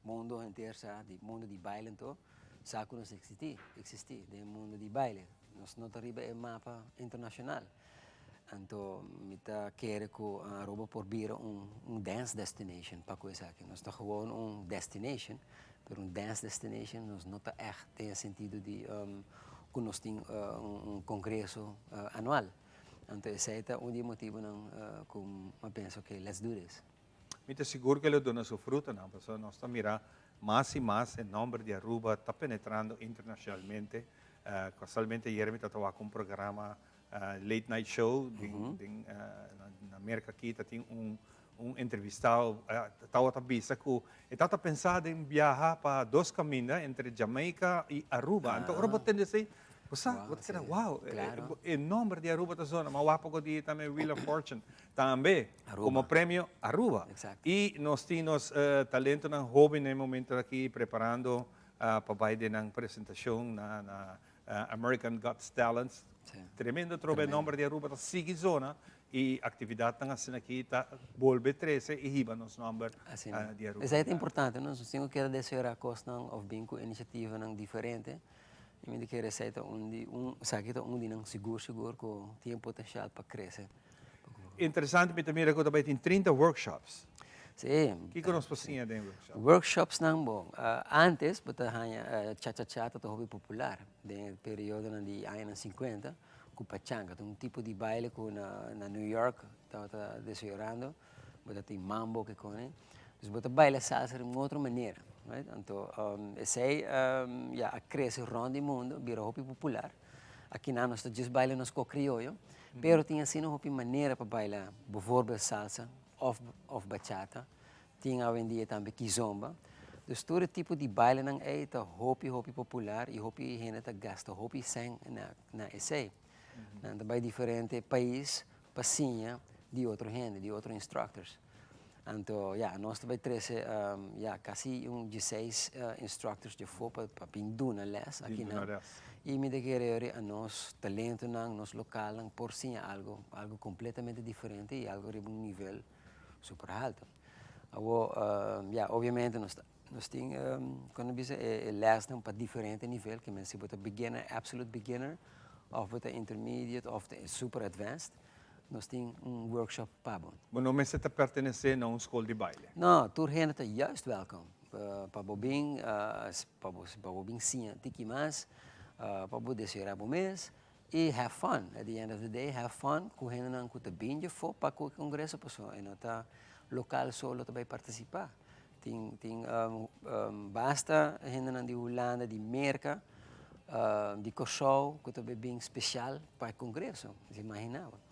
mundo inteiro, de mundo de baile então, saco nos existir, de mundo de baile. Nós não arriba é mapa internacional. Então, meta querer com a roupa por vir dance destination para coisa aqui. Nós está gewoon destination. Pero dance destination não está tem sentido de que nós temos congresso anual. Então esse é o motivo que eu penso que let's do this. Me te seguro que ele dona sua fruta, não, porque nós estamos mirando mais e mais o nome de Aruba está penetrando internacionalmente. Casualmente ayer me estava com programa late night show na América aqui, tem entrevistado, estava pensando em viajar para 2 caminhos entre Jamaica e Aruba. Então, Aruba tem assim, wow, claro. O nome de Aruba da zona, mas o de também Wheel of Fortune, também, como prêmio Aruba. Exacto. E nós temos talento na hobby no momento aqui, preparando para baile na apresentação na American Got Talents. Tremendo trobe nome de Aruba da Sigi zona. E atividade que nós aqui está volve 13 e riba nos números de Aruba. Isso é importante, nós temos que desejar a costa of bem com iniciativa diferente. E me que receita sakita de seguro com tem potencial para crescer. Interessante, me também que também tem 30 workshops. Sim. O que nós fazemos em workshops? Workshops não bom. Antes, bota hanya cha-cha-cha to hobby popular, no período de anos 50. Com pachanga, tipo de baile que na New York estava desejando, mas tem mambo que com, dus bota baile salsa de uma outra maneira, right? Então, esse já cresce rond o mundo, vira hobby popular. Aqui não nós just baile nos co-criollo, pero tinha assim uma maneira para bailar, bijvoorbeeld salsa of bachata, tinha hoje em dia também kizomba. Dus todo tipo de baile não é hobby popular e hobby gente tá gasta hobby sang na esse. Também diferente país, passinha de outro gente, de outros instructors. Então, nós também temos quase 16 instructors de fopa para pinduna les aqui não. E me querer a nós talento não, nos local não por sim algo completamente diferente e algo de nível super alto. Obviamente nós temos quando diz les não para diferente nível, que se bota beginner, absolute beginner, of bota intermediate, of super advanced. Nós temos workshop para bom. Mas não se está pertencendo a escola de baile? Não, toda gente é juist welkom. Para bobin sim, tiki mais, para bo desejar bom mês e have fun. At the end of the day, have fun. Com gente não custa bem de for para o congresso pessoal. E não tá local solo também participar. Tem basta gente não de Holanda, de América, de Kosovo, que também bem especial para o congresso. Você imaginava?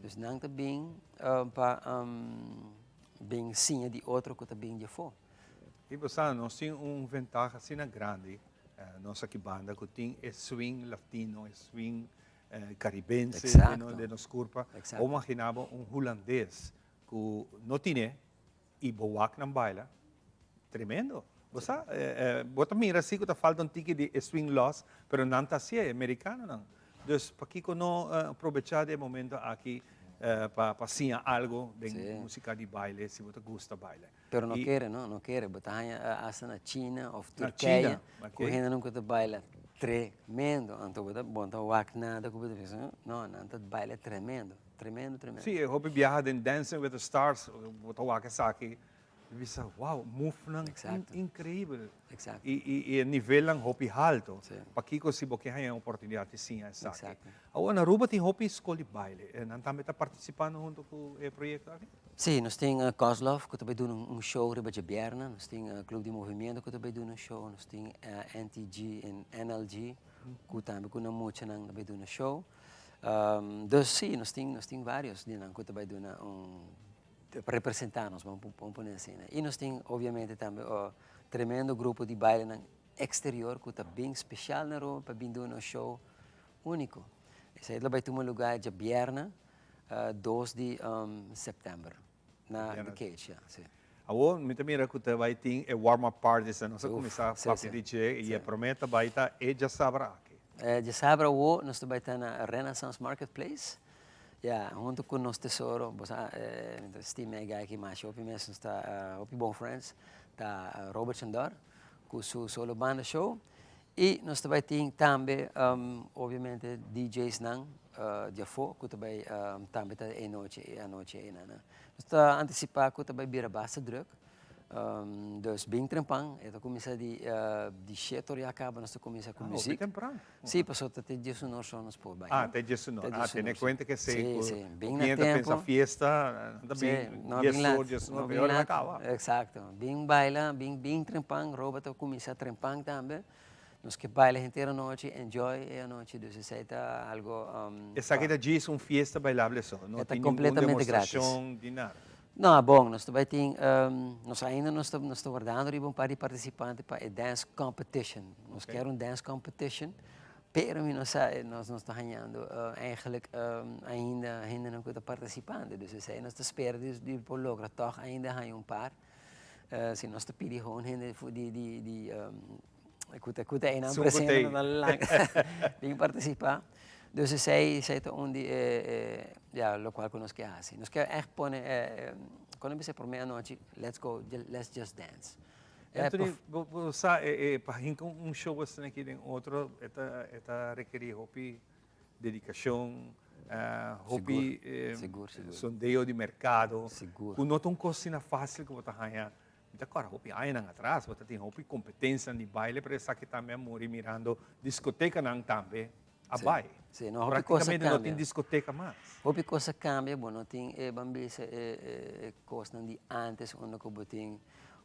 Dus não está bem para bem sim de outro que está bem de fora. E você nós temos vantagem assim grande, nossa que banda que tem swing latino, swing caribense, de nos curva. Ou imaginava holandês que não tinha e boak não baila, tremendo. Você bota mira assim que falta tique de swing loss, pero não está assim, americano não. Dus para que não aproveitar o momento aqui para passear algo de música de baile, se você gosta de baile. Pero não quer, não quer. Botar hasta na China ou Turquia, que ainda não gosta de baile tremendo. Então botar bom, então wak nada, que botar não está baile tremendo. Sim, eu hobby viajar em Dancing with the Stars, botar wak aqui. Bisa, wow, move ng incrível. Exato. E nível ng hopi alto. Pakiko si boke hanya oportunidade sim essa. Exato. Awa na Aruba tem hopi escola de baile. Nantame tá participando junto com o projeto aqui? Sim, nós temos Kozlov, que também dá show riba de Berna. Nós temos Clube de Movimento, que também dá show. Nós temos NTG e NLG, que também com muito também dá show. Dus sim, nós temos vários que também dá representar-nos, vamos pôr assim. E nós temos, obviamente, também tremendo grupo de baile no exterior, que está bem especial na Roma, para vir dar um show único. Esse aí vai ter um lugar de Berna, 2 de setembro, na Cage. Awo, me também recuta vai ter warm-up parties, nós vamos começar a DJ e prometa vai estar já sabra aqui. Já sabra nós vai estar na Renaissance Marketplace. Ja, junto com nosso tesouro, Steve Mega aqui mais, o mesmo está, o bom friends, está Robert Chandor, com sua solo banda show, e nós também temos também, obviamente, DJs não, de fora, que também está a noite aí, nós está antecipar que também vira basta druk. Dus bem trempang, ito começa de 7 horas acaba, nós começa com música. Sim, passou até 19 horas por baixo. Até 19. Tem conta que sei. Sim, bem na tempo. Pensa fiesta, também 19 horas acaba. Exato. Bem baila, bem trempang, rouba to começa a trempang também. Nós que baila inteira noite, enjoy a noite, dus isso é algo. Essa aqui é uma fiesta bailável só, não tem completamente grátis. De nada. Não, bom, nós também temos, nós ainda não estamos guardando um par de participantes para a dance competition. Nós queremos dance competition, pero nós estamos ganhando, eigenlijk ainda não estamos participando. Dus nós estamos esperando de lograr toch ainda um par. Se nós estamos pedindo gewoon ik een aan presente de participar. Dus zij zitten onde lo qual conosco que assim. Nós quer echt pone quando você por meia-noite, let's go, let's just dance. Anthony, você para show assim aqui tem outro, eta requer hopi dedicação, hopi sondeio de mercado. Com não tão coisa fácil que você ganha. Agora, hopi aí não atrás, você tem hopi competência de baile, para isso aqui também morri mirando discoteca não também. Abai. Sim, não, praticamente não tem discoteca mais. Houve coisa cambia, bom, não tem bambisa coisa de antes, onde eu botei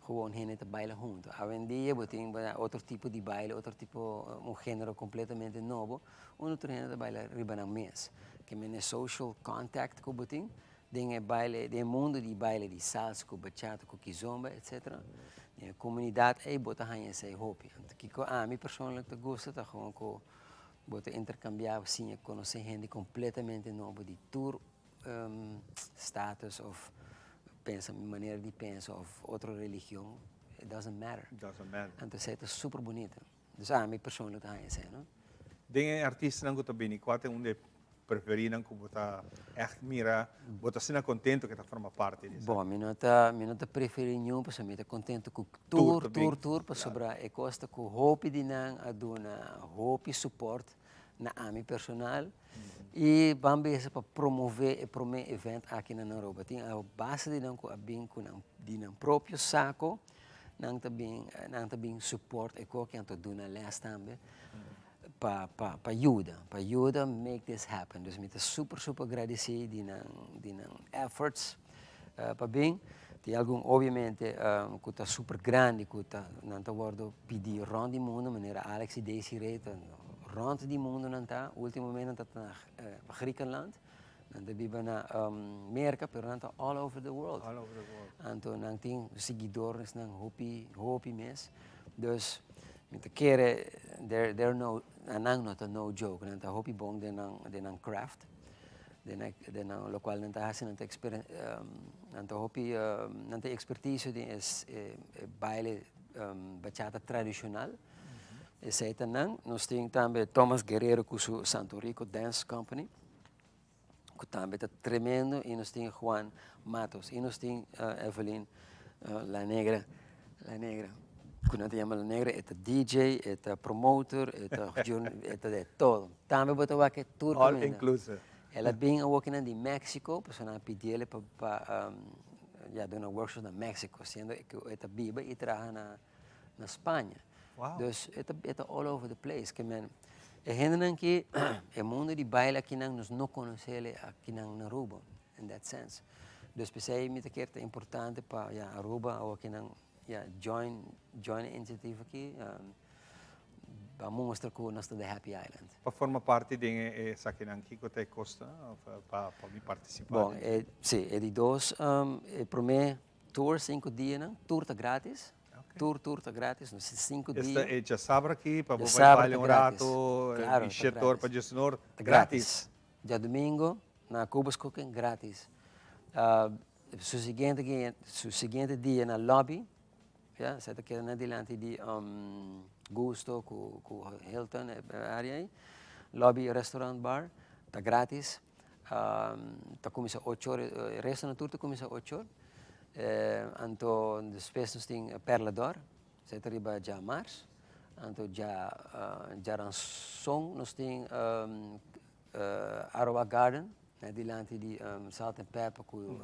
gewoon heen te baile junto. Hoje em dia, botei outro tipo de baile, outro tipo, gênero completamente novo, onde tu heen te baile riba na mesa. Que é social contact que eu botei, tem baile, tem mundo de baile de salsa, com bachata, com kizomba, etc. A comunidade aí bota hanya sei hopi. Que a mim pessoalmente gosta tá gewoon com bota intercambiar assim, conhecer gente completamente nova de tour status of maneira de pensar of outra religião, it doesn't matter. Então é super bonito. Dus mim pessoalmente hanya sei, não? Tem artistas não que também quase onde preferem que bota echt mira, bota sina contento que tá forma parte disso. Bom, mim não tá preferindo nenhum, porque me tá contento com tour para sobrar e costa com hope de não aduna, hope support na ami personal e vamos para promover evento aqui na Europa. Tem a base de não com de não próprio saco, não também support e que anto duna les também. para ajuda make this happen. Dus met super agradecido de efforts para bem. Tem algum obviamente que está super grande, que está não está guardo pedir rond o mundo, maneira Alex e Desiree rond o mundo não está. Ultimamente está na Griekenland, não está vive na América, mas não está all over the world. Então não tem seguidores, não hopi mes. Dus met keren there no anang not no joke nanta hopi bong denang craft denang lo qual nanta hasin nanta hopi nanta expertise de is baile bachata tradicional esse tanang nós tem também Thomas Guerreiro com o Santo Rico Dance Company que também tá tremendo e nós tem Juan Matos e nós tem Evelyn La Negra quando te chama La Negra, é DJ, é promotor, é de todo. Também botou aqui tour. All inclusive. Ela vem working de México, para não pedir ele para ja, doen een workshop naar Mexico, sendo que esta biba e traga na Espanha. Wow. Dus esta all over the place, que men hinderen que o mundo de baile aqui nós não conhecemos aqui na Aruba, in that sense. Dus pensei me que é importante para ja, Aruba ou aqui na ja, join initiative aqui. Vamos mostrar que nós estamos de Happy Island. Para formar parte de essa que não Kiko te custa para me participar. Bom, sim, é de dois. Para mim, tour 5 dias, né? Tour tá grátis. Okay. Tour tá grátis, nos 5 dias. Esta é já sabe aqui para você bailar rato, claro, enxertor para gestionar grátis. Já domingo na Cubas Cooking grátis. Su seguinte dia na lobby, ja, você está querendo adiante de Gusto, com Hilton, área aí. Lobby, restaurant, bar, está grátis. Está começa 8 horas, o resto da tour está começa 8 horas. Então, depois nós temos Perlador, você arriba já março. Então, já ransom, nós temos Aroa Garden, adiante de Salt and Pepper, com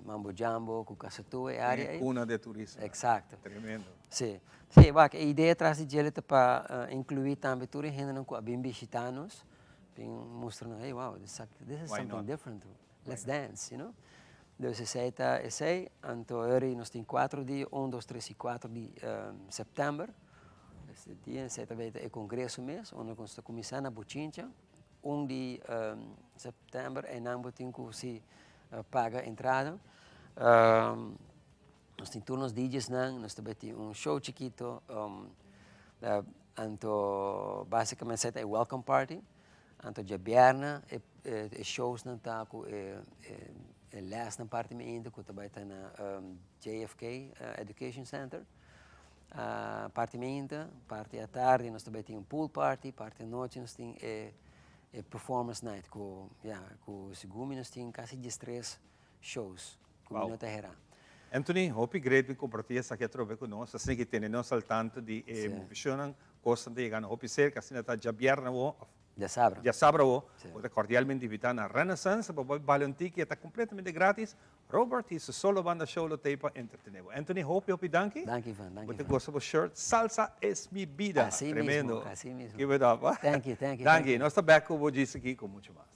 Mambo Jambo, com Caçatu, é área aí. Cuna de turismo. Exato. Tremendo. Sim. Sim, a ideia atrás de ele é para incluir também tudo e gente com bem visitanos, mostrando, hey, wow, this is something different. Let's dance, you know? Dus esse então nós temos 4 dias, 1, 2, 3 e 4 de setembro. Esse dia, você também é congresso mês, onde nós estamos começando a Buchincha. 1 de setembro, e não temos que se paga a entrada. Nós temos turnos DJs, nós também temos show chiquito. Então, basicamente, é welcome party. Então, já viernes, shows não tá com last apartamento, que também está na JFK Education Center. Apartamento, parte à tarde, nós também temos pool party, parte à noite, nós temos performance night, com segundo nós temos quase 3 shows, com wow. Minuto Herrera. Anthony, hope great compartir essa aqui a com nós, assim que temos al tanto de funcionam, costas de chegar, hope cerca, assim está já viernes, já sabe, você cordialmente invitado na Renaissance, para o Balantique, está completamente grátis. Robert, isso solo banda show lo tem para entretener. Anthony, hope, danke. Danke, Ivan. Danke, Você gosta do shirt? Salsa es mi vida. Assim Tremendo. Mesmo, assim mesmo. Give it up. Thank you. Danke. Nós estamos back com o Bodis aqui com muito mais.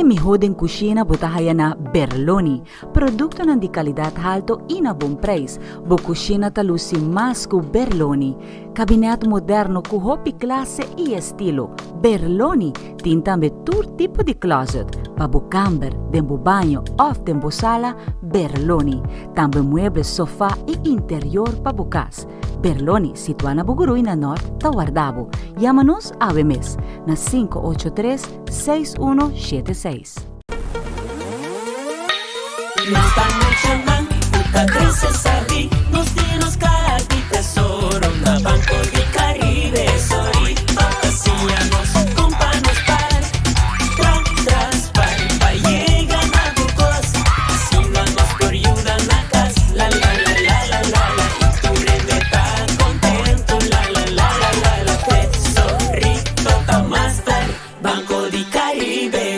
Mihoden Cucina botahaya na Berloni, produkto ng di kalidad alto e na bom preço. Bo cucina talusi mas ku Berloni, kabinet moderno ku hopi klase e estilo. Berloni tin tambe tur tipo di closet, pabo camber, dembo banho, of dembo sala, Berloni. Tambe muebles sofá e interior pabo cas. Berloni, situada na Bugurui na Norte, Tawardabo. Llama-nos ave mes na 583-6176. Nesta noite man, puta princesa ali, nos dinos cara de tesouro, na Banco de Caribe, sorry, vacacionamos, companos par, tras, pa llega na Burgos, assim vamos por Yuda na casa, la, e tu rende tá contento, la, te sorri, toca mais tarde, Banco de Caribe.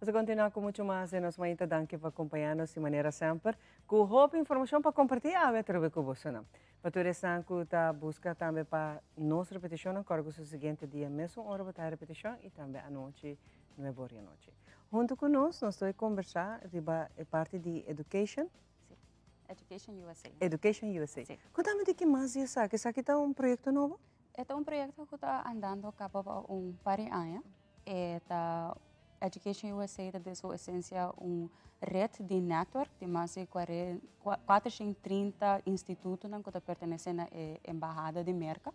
Vamos continuar com muito mais e nós vamos danke por acompanhar-nos de maneira sempre. Com roupa informação para compartilhar, vai ter com você não. Para tu restar que tá busca também para nossa repetição, agora o seguinte dia mesmo hora para a repetição e também à noite 9 horas da noite. Junto com nós estamos a conversar sobre a parte de education. Education USA. Education USA. Sí. Contame de que mais isso aqui. Isso aqui está um projeto novo? Este é um projeto que está andando capa par de anos. Education USA é de sua essência rede de network de mais de 430 institutos que pertencem à Embaixada de América.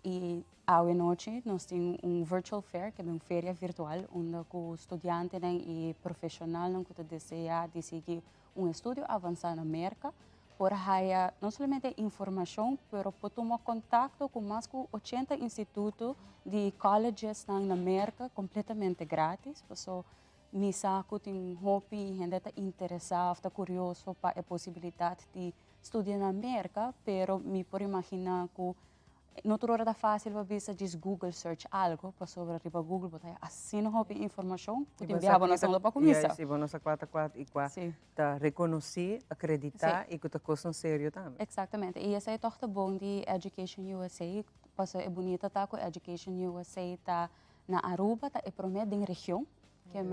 E à noite nós temos virtual fair, que é uma feira virtual, onde os estudantes e profissionais que desejam seguir estudo avançado na América, por ter não somente informação, mas por tomar contato com mais de 80 institutos de colleges na América completamente grátis. Então, me saco tem hobby, gente está interessado, está curioso para a possibilidade de estudar na América, mas me por imaginar que não é fácil para você Google search algo para sobre riba Google, botar assim não hobby informação, porque viajar não são para começar. Sim, nós quatro tá reconhecer, acreditar e que tá coisa sério também. Exatamente. E esse é o bom de Education USA, porque é bonita tá com Education USA tá na Aruba, tá é promete em região, que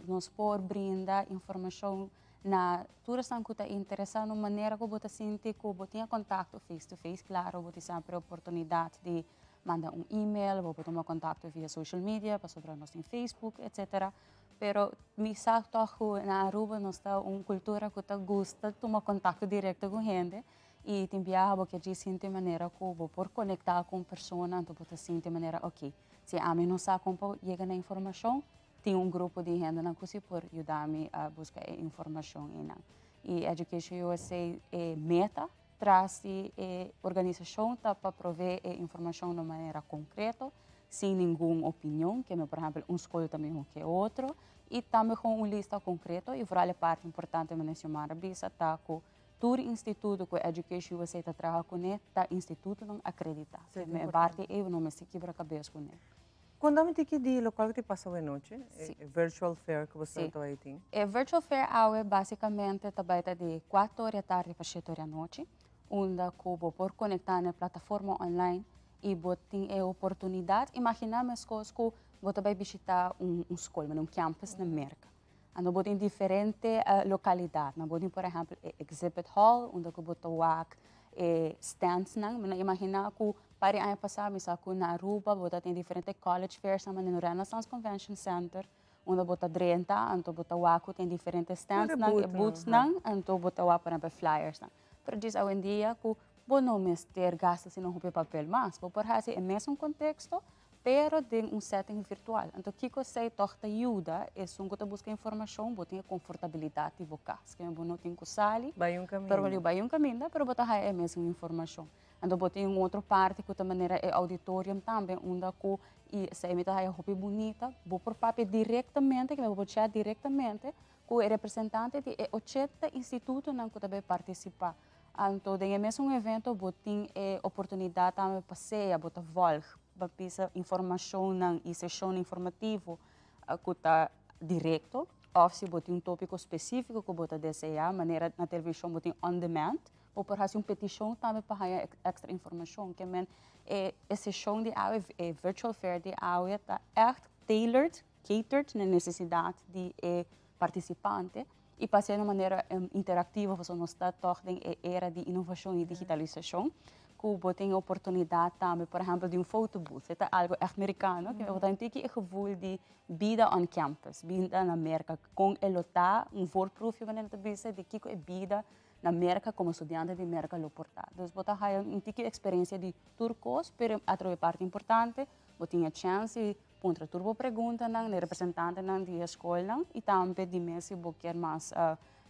nos pode brindar informação na todos que está interessado na maneira que você sente que você tem contato face to face, claro, você sempre a oportunidade de mandar e-mail, você tomar contato via social media, para sobre nós em Facebook, etc. Pero me sabe que na Aruba nós está uma cultura que gosta de tomar contato direto com gente e tem viajar porque diz de maneira que você pode conectar com pessoas, então você sente de maneira ok. Se a mim não sabe como chega na informação, tem grupo de gente que pode ajudar-me a buscar informação. E Education USA é meta, traz a organização para prover informação de maneira concreta, sem nenhuma opinião, que por exemplo, escola também que outro, e também com uma lista concreta, e por a parte importante de mencionar, está com todo instituto que a Education USA está trabalhando com ele, está instituto não acredita. É parte eu não me sei quebra cabeça com ele. Quando a gente de local que passa a noite, virtual fair que você está aí tem? O virtual fair é basicamente trabalha de 4 horas da tarde para 7 horas da noite, onde você pode conectar na plataforma online e você tem a oportunidade. Imagina as coisas que você vai visitar escola, um campus na América. Então, você tem diferentes localidades. Você tem, por exemplo, exhibit hall, onde você vai stands. Imagina que para ano passado, na Aruba, você tem diferentes college fairs no Renaissance Convention Center, onde você drenta, então você tem diferentes stands, booths, então você vai, por exemplo, flyers. Mas diz hoje em dia que você não ter gastos se não tem papel mais, você pode fazer o mesmo contexto, pero de setting virtual. Então, o que você ajuda é que você busca informação, você tem a confortabilidade de você. Que você não tem que sair, vai caminho, mas você vai ter a mesma informação. Então, você tem outra parte que também é auditorium também, onde se emite a roupa bonita, você pode papel diretamente, que você pode chat diretamente com o representante de 80 institutos que também participar. Então, no mesmo evento, você tem a oportunidade também de passear, você volta, para informação e sessão informativa que está direto, ou se você tem tópico específico que você deseja, maneira na televisão você tem on demand, ou por exemplo, petição também para ganhar extra informação. Que a sessão de aula, a virtual fair de aula está echt catered na necessidade de participante e para ser de maneira interativa, você não está em era de inovação e digitalização, que você tem a oportunidade também, por exemplo, de photobooth. É algo americano, que você tem que gevoel de vida on campus, vida na América, com elotar voorproefje van het bewijzen de que é vida na América como estudante de América lo portar. Dus você tem uma experiência de turcos, pero outra parte importante, você tem a chance de pôr turbo pergunta na representante na de escola e também de se você quer mais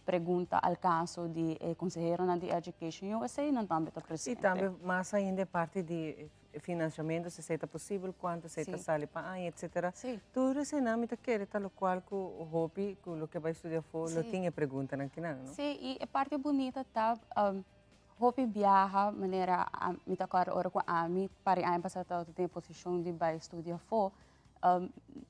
pergunta ao caso de consejero na de Education USA não também está presente. E também mais ainda parte de financiamento, se é possível, quanto se sale para ano, etc. Tudo isso não me quer, tal qual que o hobby, que o que vai estudar for, não tinha pergunta não que não. Sim, e a parte bonita tá hobby viaja, maneira me tá claro ora com a mim para ano passado eu tenho posição de vai estudar for.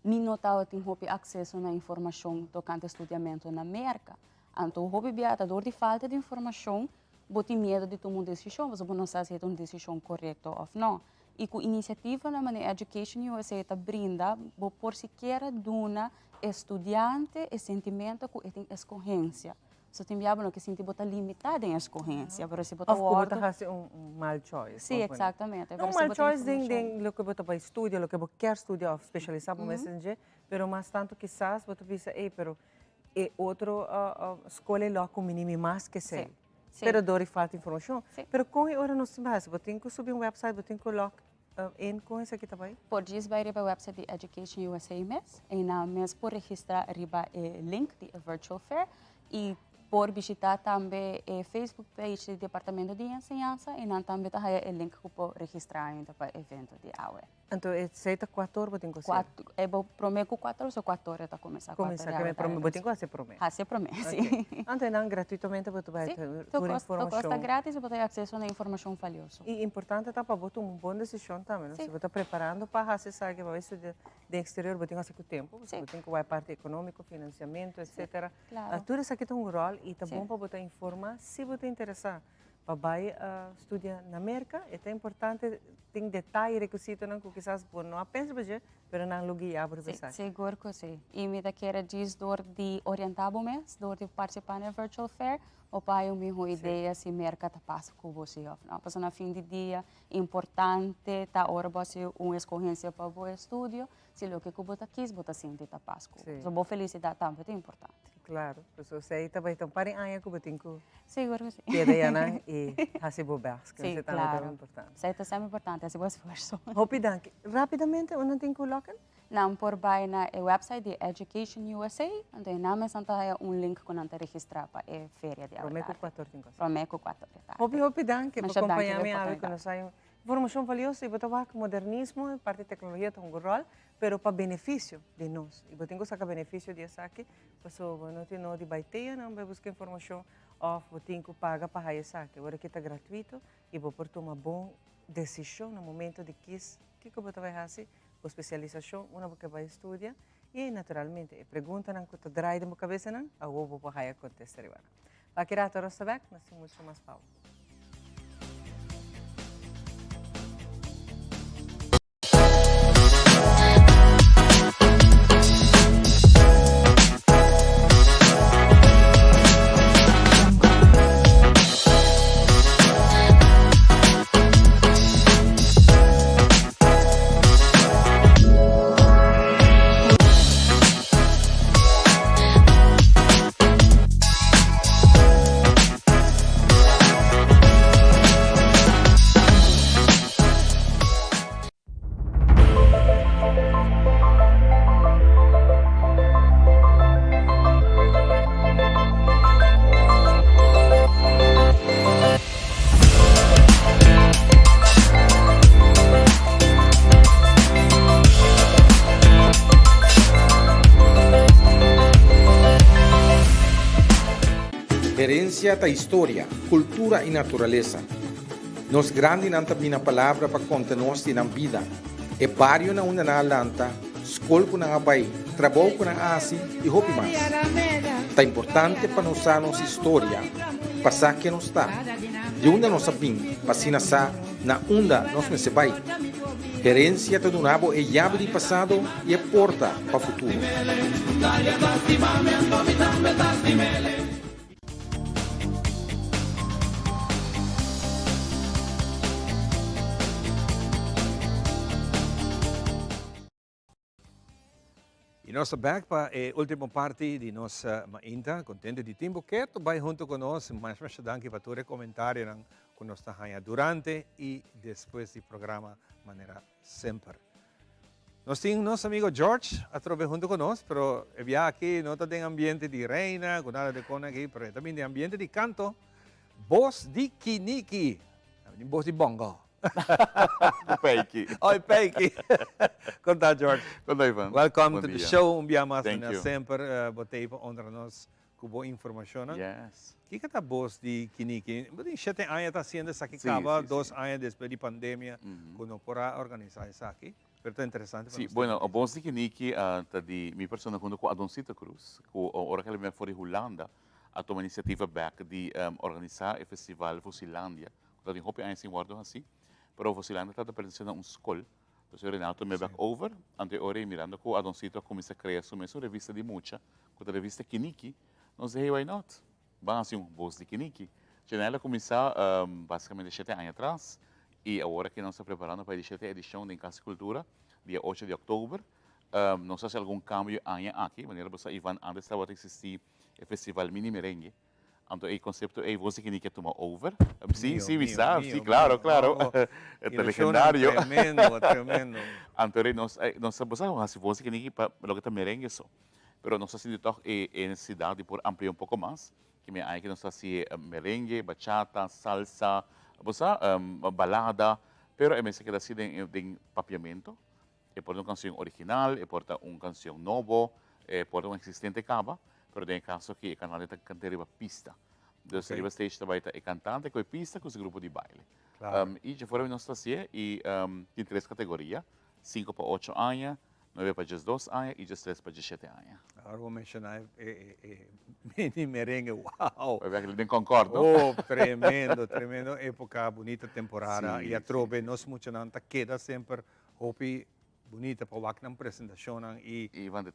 Me notava tem hobby acesso na informação tocante estudamento na América. Então, o hobby viaja dor de falta de informação, você tem medo de tomar uma decisão, você não sabe se é uma decisão correta ou não. E com a iniciativa na maneira Education USA está brinda, por sequer dona estudante e sentimento que tem escorrência. So tem diabo que sinti bota limitada em escorrência, pero se bota Of course, ordo. você mal choice. Sim, exatamente. Não mal choice den lo que você vai estudar, lo que você quer estudar, ou especializar para messenger, pero mais tanto quizás você pensa, pero é outro escola lá com mínimo mais que sei. Pero dori falta informação. Pero com a hora não se basta, você tem que subir website, você tem que colocar com isso aqui também. Podes vai riba website de Education USA mes, e na mes por registrar riba link de Virtual Fair e por visitar também o Facebook page do Departamento de Enseñança e não também tá o link que pode registrar ainda para evento de AUE. Então, é 7 a 4 horas, você tem que É bom prometo 4 ou 4 horas está começar. Começa que você tem que fazer promessa. Fazer promessa, sim. Então, não, gratuitamente você vai ter informação. Custa grátis e você tem acesso a informação valiosa. E importante tá para você uma boa decisão também. Se você está preparando para acessar que vai estudar do exterior, você tem que fazer com o tempo. Você tem que vai parte econômico, financiamento, etc. Claro. Tudo isso aqui tem um rol e tá bom para você informar se você interessar. Para estudar na América, é importante, tem detalhe e requisito que quizás não apenas para mas não lugar para pensar. Seguro que sim. E me da queira diz dor de orientar o mês, dor de participar na Virtual Fair, o pai uma ideia se merca tá passa com você. Não, passa na fim de dia, importante tá hora você uma escorrência para o estudo, se o que você quis, você sente tá passa com. So boa felicidade também é importante. Claro, pessoas sei também então parem aí que você tem que seguro que sim. Queda e fazer bobas, que sim, é claro. tão importante. Isso é sempre importante, esse bom esforço. Rapidamente, rapidamente, onde tem que colocar? Não, por vai na website de Education USA, então na mesa tá link que não te registrar para a feira de aula. Prometo 4 tem que. Prometo 4 tá. Rapidamente, para acompanhar minha aula quando sai informação valiosa e botar que modernismo, parte de tecnologia tem um rol, pero para benefício de nós. E botar que sacar benefício de essa aqui, passou não tem não de baiteia, não vai buscar informação off, botar que paga para essa aqui. Agora que está gratuito e vou por tomar boa decisão no momento de que você vai fazer a especialização, uma que vai estudar e naturalmente pergunta não que tu drai de minha cabeça não, a vou para acontecer agora. Para que rato nós sabemos, nós temos muito mais pausa. Herencia da história, cultura e natureza. Nos grandi nanta bina palavra para conta nos na vida. E barrio na una na lanta, skol ko na abay, trabaho ko na asi e hopi mas. Ta importante para nos anos história, passar que nos está. De onde nos sabim, pasina sa, na onda nos mesebay. Herencia do nabo é llave de passado e é porta para futuro. E nossa back para a última parte de nossa mainta, contente de tempo que vai junto conosco, mas danke para todos os comentários que nós estamos durante e depois do programa, de maneira sempre. Nós temos nosso amigo George a trabalhar junto conosco, mas é aqui não tem ambiente de reina, com nada de cona aqui, mas também tem ambiente de canto, voz de Kiniki, voz de bongo. O Peiki. Oh, Peiki. Conta, George. Conta, Ivan. Welcome to the dia. show. Um dia mais, Thank you. sempre botei para nós com boa informação. Yes. O que é a voz de Kiniki? Você 7 anos está sendo isso aqui, Sim, acaba sim, 2 anos depois da pandemia, quando para organizar isso aqui. Pero é interessante. Sim, bueno, a voz de Kiniki, de minha pessoa quando com Adoncita Cruz, com a hora que ele veio fora de Holanda, a tomar iniciativa back de organizar o festival Fossilândia. Dat in hoop eens in worden assim. Pero Fossilândia está pertencendo a escola. Então, o Renato me back over, ante ora mirando com a Adoncita começa a criar sua revista de mucha, com a revista Kiniki, nós dizemos, why not? van a ser um voz de Kiniki. Ela começou basicamente 7 anos atrás e agora que nós estamos preparando para a 17ª edição da Casa Cultura, dia 8 de outubro. Nós fazemos algum cambio aqui, maneira que Ivan antes estava a existir o Festival Mini Merengue. Então, o conceito é você que quer tomar over. Sim, sim, sabe, sim, claro, claro. É legendário. Tremendo, tremendo. Então, nós sabemos que você que quer para o que está merengue só. Mas nós temos a necessidade de ampliar um pouco mais. Que nós fazemos merengue, bachata, salsa, balada. Pero é mesmo que assim de papiamento. É por uma canção original, é por uma canção nova, é por uma existente caba. Pero tem caso que o canal está cantando pista. Então, okay. Riba stage também é cantante com pista com o grupo de baile. Claro. E já foram nós fazer e tem 3 categorias: 5 para 8 anos, 9 para 12 anos e 13 para 17 anos. Agora vou mencionar mini merengue, uau! Eu concordo. Oh, tremendo, tremendo. Época bonita temporada. E a trove nós mencionamos queda sempre hopi bonita para o na apresentação e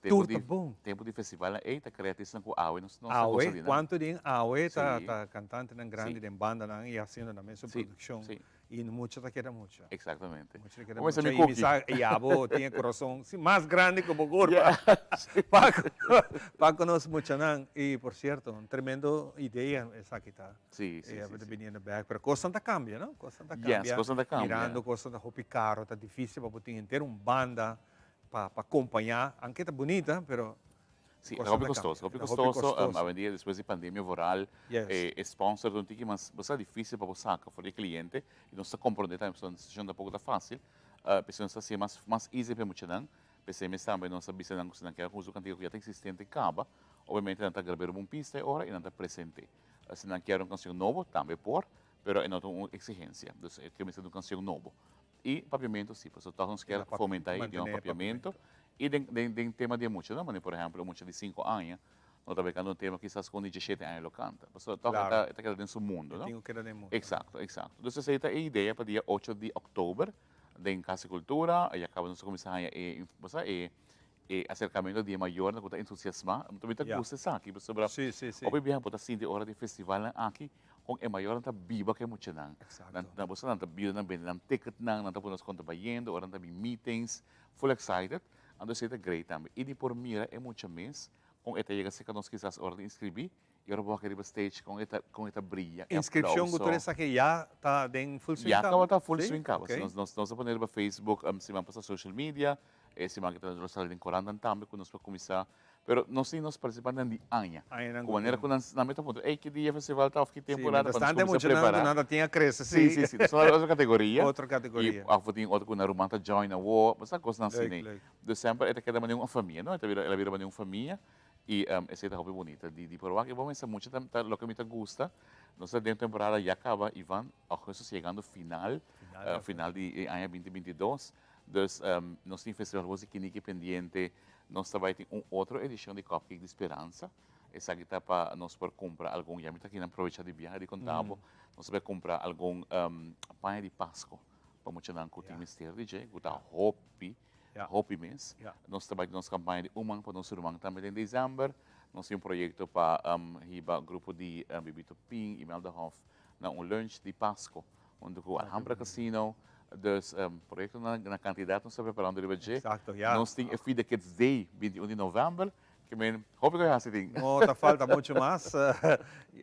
tudo bom. Tempo de festival é tá criativo com Aue, nós Aue, quanto de Aue tá cantante na grande de banda e fazendo também sua produção. E muito tá queda muito. Exatamente. Começa a me e abo tinha coração mais grande que o corpo. Para nós mencionar e por certo, tremendo ideia essa aqui tá. Sim, sim. Vindo back, pero coisa tá cambia, não? Coisa tá cambia. Yes, coisa tá cambia. Mirando coisa tá hopi caro, tá difícil para poder ter banda para acompanhar, aunque tá bonita, pero sim, é hobby gostoso. A vendia depois da pandemia rural, sponsor de um ticket, mas é difícil para você sacar para o cliente e não se compreender também, a decisão da pouco tá fácil. Pensando assim, mais easy para muitos não. Pensei também não sabia se não quer uso cantigo que já tem existente caba, obviamente não está gravando uma pista agora e não está presente. Se não quer uma canção nova, também por, pero é não uma exigência. Então, é que uma canção nova. E papiamento, sim, porque nós queremos fomentar aí de um papiamento. E tem tema de muitos, não? Por exemplo, muitos de 5 anos, nós estamos vendo um tema que quizás com 17 anos lo canta. Porque está quedando dentro do mundo, não? Tem que quedar dentro do mundo. Exato, exato. Então, essa é a ideia para o dia 8 de outubro, em Casa Cultura, e acabamos de começar a acercamento de maior, que está entusiasmado. Também está gostando aqui, sobre sim, sim, sim. Hoje bem, pode ser de hora de festival aqui, com é maior está viva que muito não. Na você não está viva, não tem ticket não está por nós conta baiendo, hora não tem meetings, full excited. Então, isso é great também. E de por mira é muito mês, com esta chega se que nós quizás hora de inscrever, e agora vou querer stage com esta brilha. Inscrição que tu que já está em full swing. Já está full swing, nós vamos poner para Facebook, se vamos para social media, se vamos para nós em Coranda também, quando nós vamos começar. Pero nós sim nós participamos de anha. Com maneira que nós na meta ponto, que dia festival está, que temporada para nós começar a preparar. Nada tinha cresce, sim. Sim. Só outra categoria. Outra categoria. E a fotinho outra com na rumanta join a war, mas a coisa não assim. De sempre é que da maneira uma família, não? Ela vira maneira uma família e essa é a hobby bonita de provar que vamos pensar muito lo que me gusta. Nós dentro da temporada já acaba e van agora chegando final de ano 2022. Então, nós temos festival hoje que pendiente. Nós também temos uma outra edição de Cupcake de Esperança. Essa aqui está para nós por comprar algum, já me está aqui na aproveitar de viagem de contábil. Nós vamos comprar algum pão de Páscoa para muitos não curtir mistério de jeito, está hopi mês. Nós também temos campanha de umang para nosso irmão também em dezembro. Nós temos projeto para o grupo de Bibito Ping e Melda Hoff na lunch de Páscoa, onde o Alhambra Casino. Dus projeto na quantidade nós estamos preparando de budget. Nós temos a Feed the Kids Day, 21 de novembro, que hoop ik já assim. Não, falta muito mais.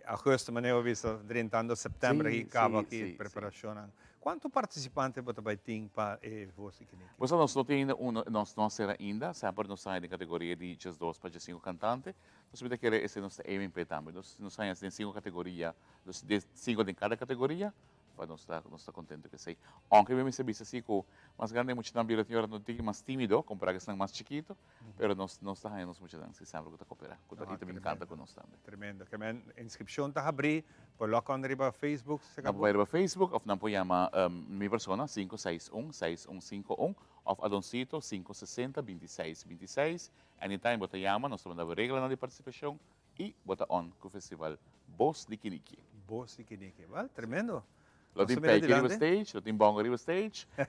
Agosto, mas eu vi 30 de setembro e acaba aqui preparação. Quanto participante você vai ter para você aqui? Nós não temos nós não será ainda, sempre nós saímos da categoria de 2 para 5 cantantes. Nós vamos querer esse nosso MP também. Nós saímos em 5 categorias, 5 de cada categoria. Nós estamos contentes que sei. Aunque eu me percebi assim que mais grande muito também eu tinha um mais tímido, comparar que são mais chiquito, mas nós estamos aí muito dança sempre que está cooperar, que está também encanta com nós também. Tremendo. Que a inscrição está abrir, coloca onde riba Facebook, se acabou. Na Facebook, ou não pode chamar minha persona 561-6151, ou Adoncito 560-2626. Anytime você chama, nós estamos dando regra de participação e bota on com o festival Voz de Kiniki. Voz de Kiniki, vale, tremendo. Lo tem Peggy riba stage, lo tem Bongo riba stage, que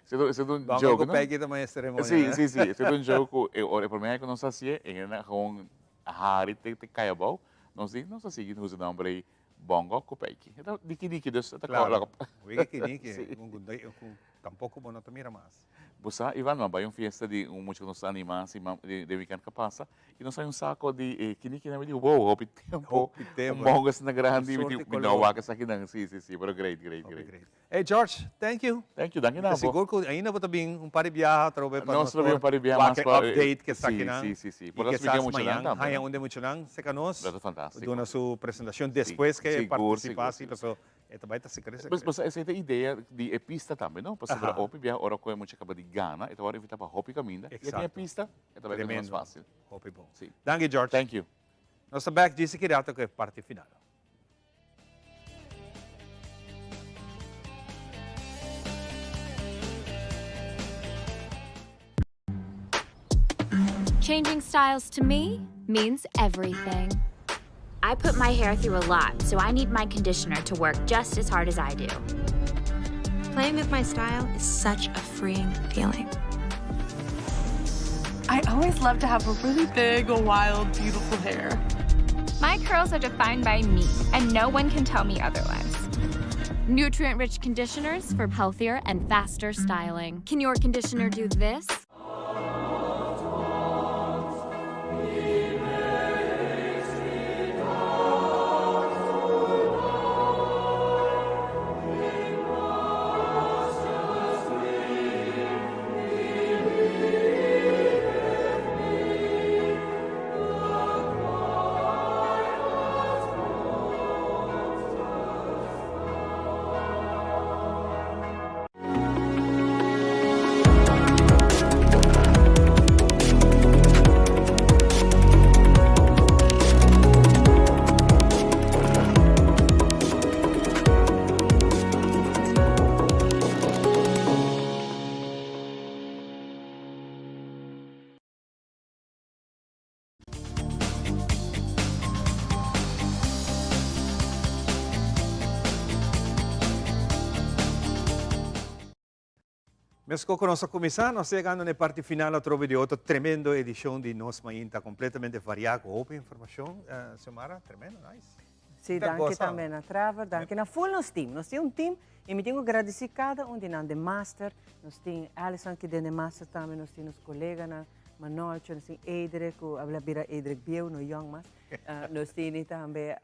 se um jogo, não? Bongo Peggy também é cerimônia. Sim, se um jogo, por mim é que não se é com a Harry te caiabau, Nós seguimos usando o nome bongo kupeiki. Então, diki dus, claro. Oiga, que tampouco bom não mira mais. Você, Ivan, vai uma festa de música nos animais de weekend que passa e nós sai saco de kiniki na meio wow, hopi tempo. Bongas na grande, me não vaca aqui não, sim, but great. Hey George, thank you. Danke na. Seguro que ainda vou também par de viagem, trove para nós um par de viagem, update que está aqui na. Sim. Por isso fica muito lang também. Há onde muito lang, se conosco. É fantástico. Dona sua apresentação depois que participasse, pessoal. Ito ba ito si Chris? Mas essa é a ideia de pista também, não? Para saber hopi biar ora ko mo chaka de Ghana, ito ora invita para hopi caminda. E tem a pista, ito vai ser mais fácil. Hopi bom. Sim. Thank you, George. Thank you. Nós back disse que dato que parte final. Changing styles to me means everything. I put my hair through a lot, so I need my conditioner to work just as hard as I do. Playing with my style is such a freeing feeling. I always love to have a really big, wild, beautiful hair. My curls are defined by me, and no one can tell me otherwise. Nutrient-rich conditioners for healthier and faster styling. Can your conditioner do this? Mas com a nossa comissão, nós chegando na parte final, trovo de outra tremenda edição de Nos Mainta, completamente variada, com open informação. Samara, tremendo, nice. Sim, danke também na Trava, danke na full nos team. Nós temos um team e me tenho agradecido cada um de nós de master. Nós temos Alison que de master também, nós temos colegas na Manol, nós temos Edric, que habla bira Edric Bieu, no Young Mas. Nós temos também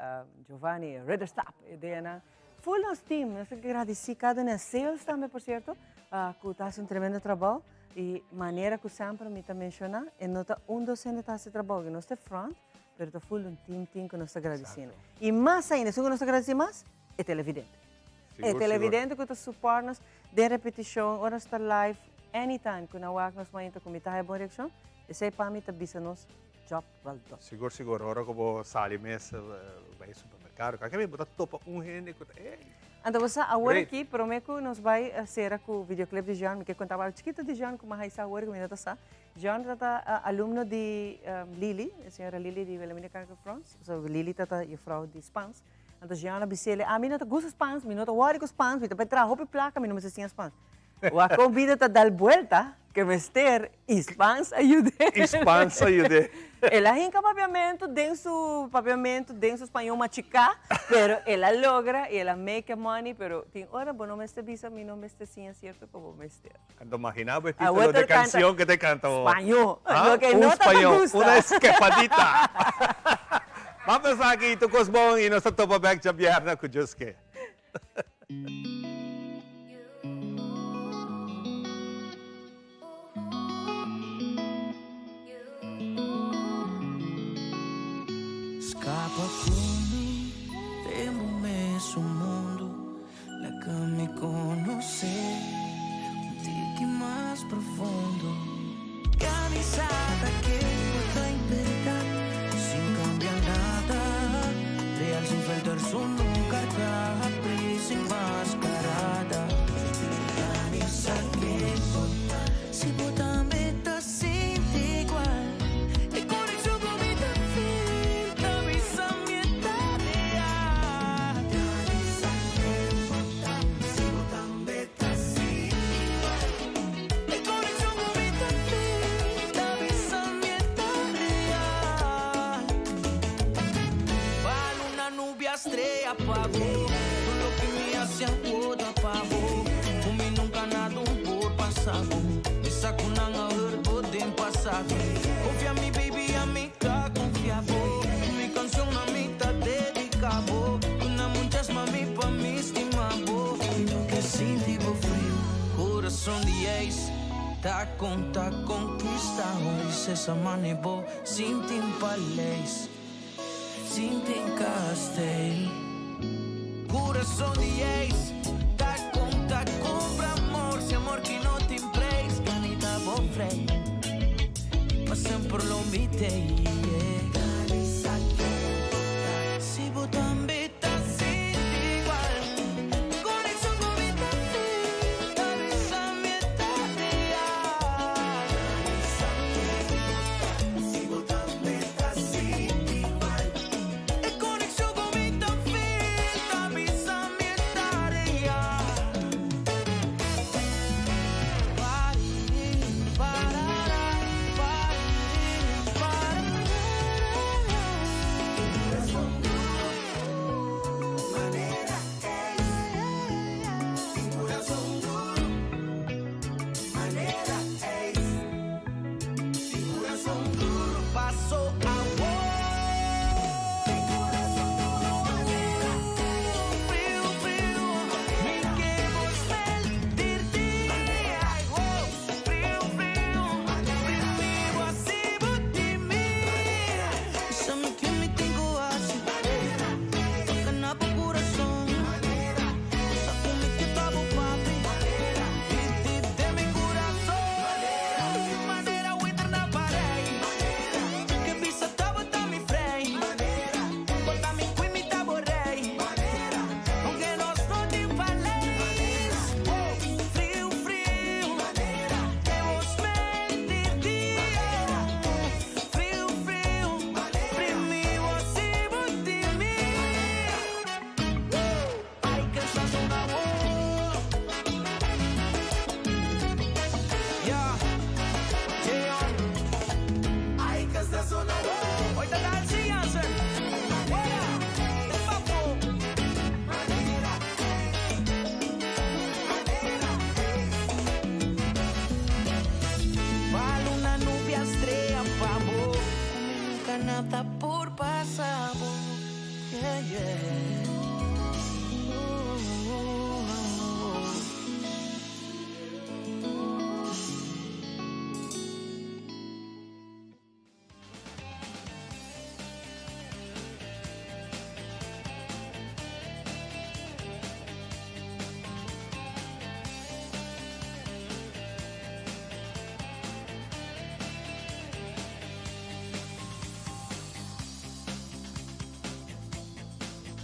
Giovanni Ridderstap, Edena. Full nos team, nós agradecido cada um de sales também, por certo. Que está um tremendo trabalho e maneira que sempre me menciona e nota docente está esse trabalho que nós temos front, mas está full team que nós agradecemos. E mais ainda, se nós agradecemos mais, é televidente. É televidente que está suporta-nos de repetição, horas está live, anytime que nós vamos mainta com a boa reação, e sei para mim está nos job well done. Seguro, ora que vou sair mesa, vai ao supermercado, que vem botar topa gente que então, você agora aqui, prometo que nós vai ser com o videoclipe de Jean, que contava chiquito de Jean, como a agora que me dá essa. Jean é aluno de Lili, a senhora Lili de Wilhelmina Cargo France, so Lili é a frau de Spans. Então, Jean disse, a mim não gosta Spans, me não worry com Spans, me vai trazer roupa e placa, me não me sei Spans. O a convida a dar volta, que me ester, Spans ajude. Spans ajude. Ela arranca papiamento, dentro espanhol machicar, pero ela logra, ela make money, pero tem hora, bom, não me este visa, mi não me este sim, é certo como me este. Quando imaginava o título de canção que te cantou. Espanhol. Espanhol, uma escapadita. Vamos aqui, tu Cosbon, e nós estamos back de Bierna com Juske. Escapa con temo mesmo mundo, la que me conoce, un tiki más profundo, organizada que pueda inventar, sin cambiar nada, real sin faltar solo carta, prisa enmascarada, organiza que si botan meta sin igual. Corazón con mi estrella pavo. Todo lo que me hace agora pavo. Comi nunca nada por passado. Essa kunanga herbo dem passado. Confia mi baby a mí tá confiavo. Mi canción a mí tá dedicado. Una muchas mami pa mí estimabo. Que sentivo frio, coração de ex. Tá conquistado. E essa manebo, sinti palés. Sinti castell. Coração de ex. Tá compra amor. Se amor que não tem preço. Canita bo frei. Mas sempre lo mitei. Se botar beta assim igual. Conexão com vida fim. Cabeza metade. Se botar beta assim igual. Conexão com vida fim. Cabeza metade. Paso nada por pasado. Yeah, yeah.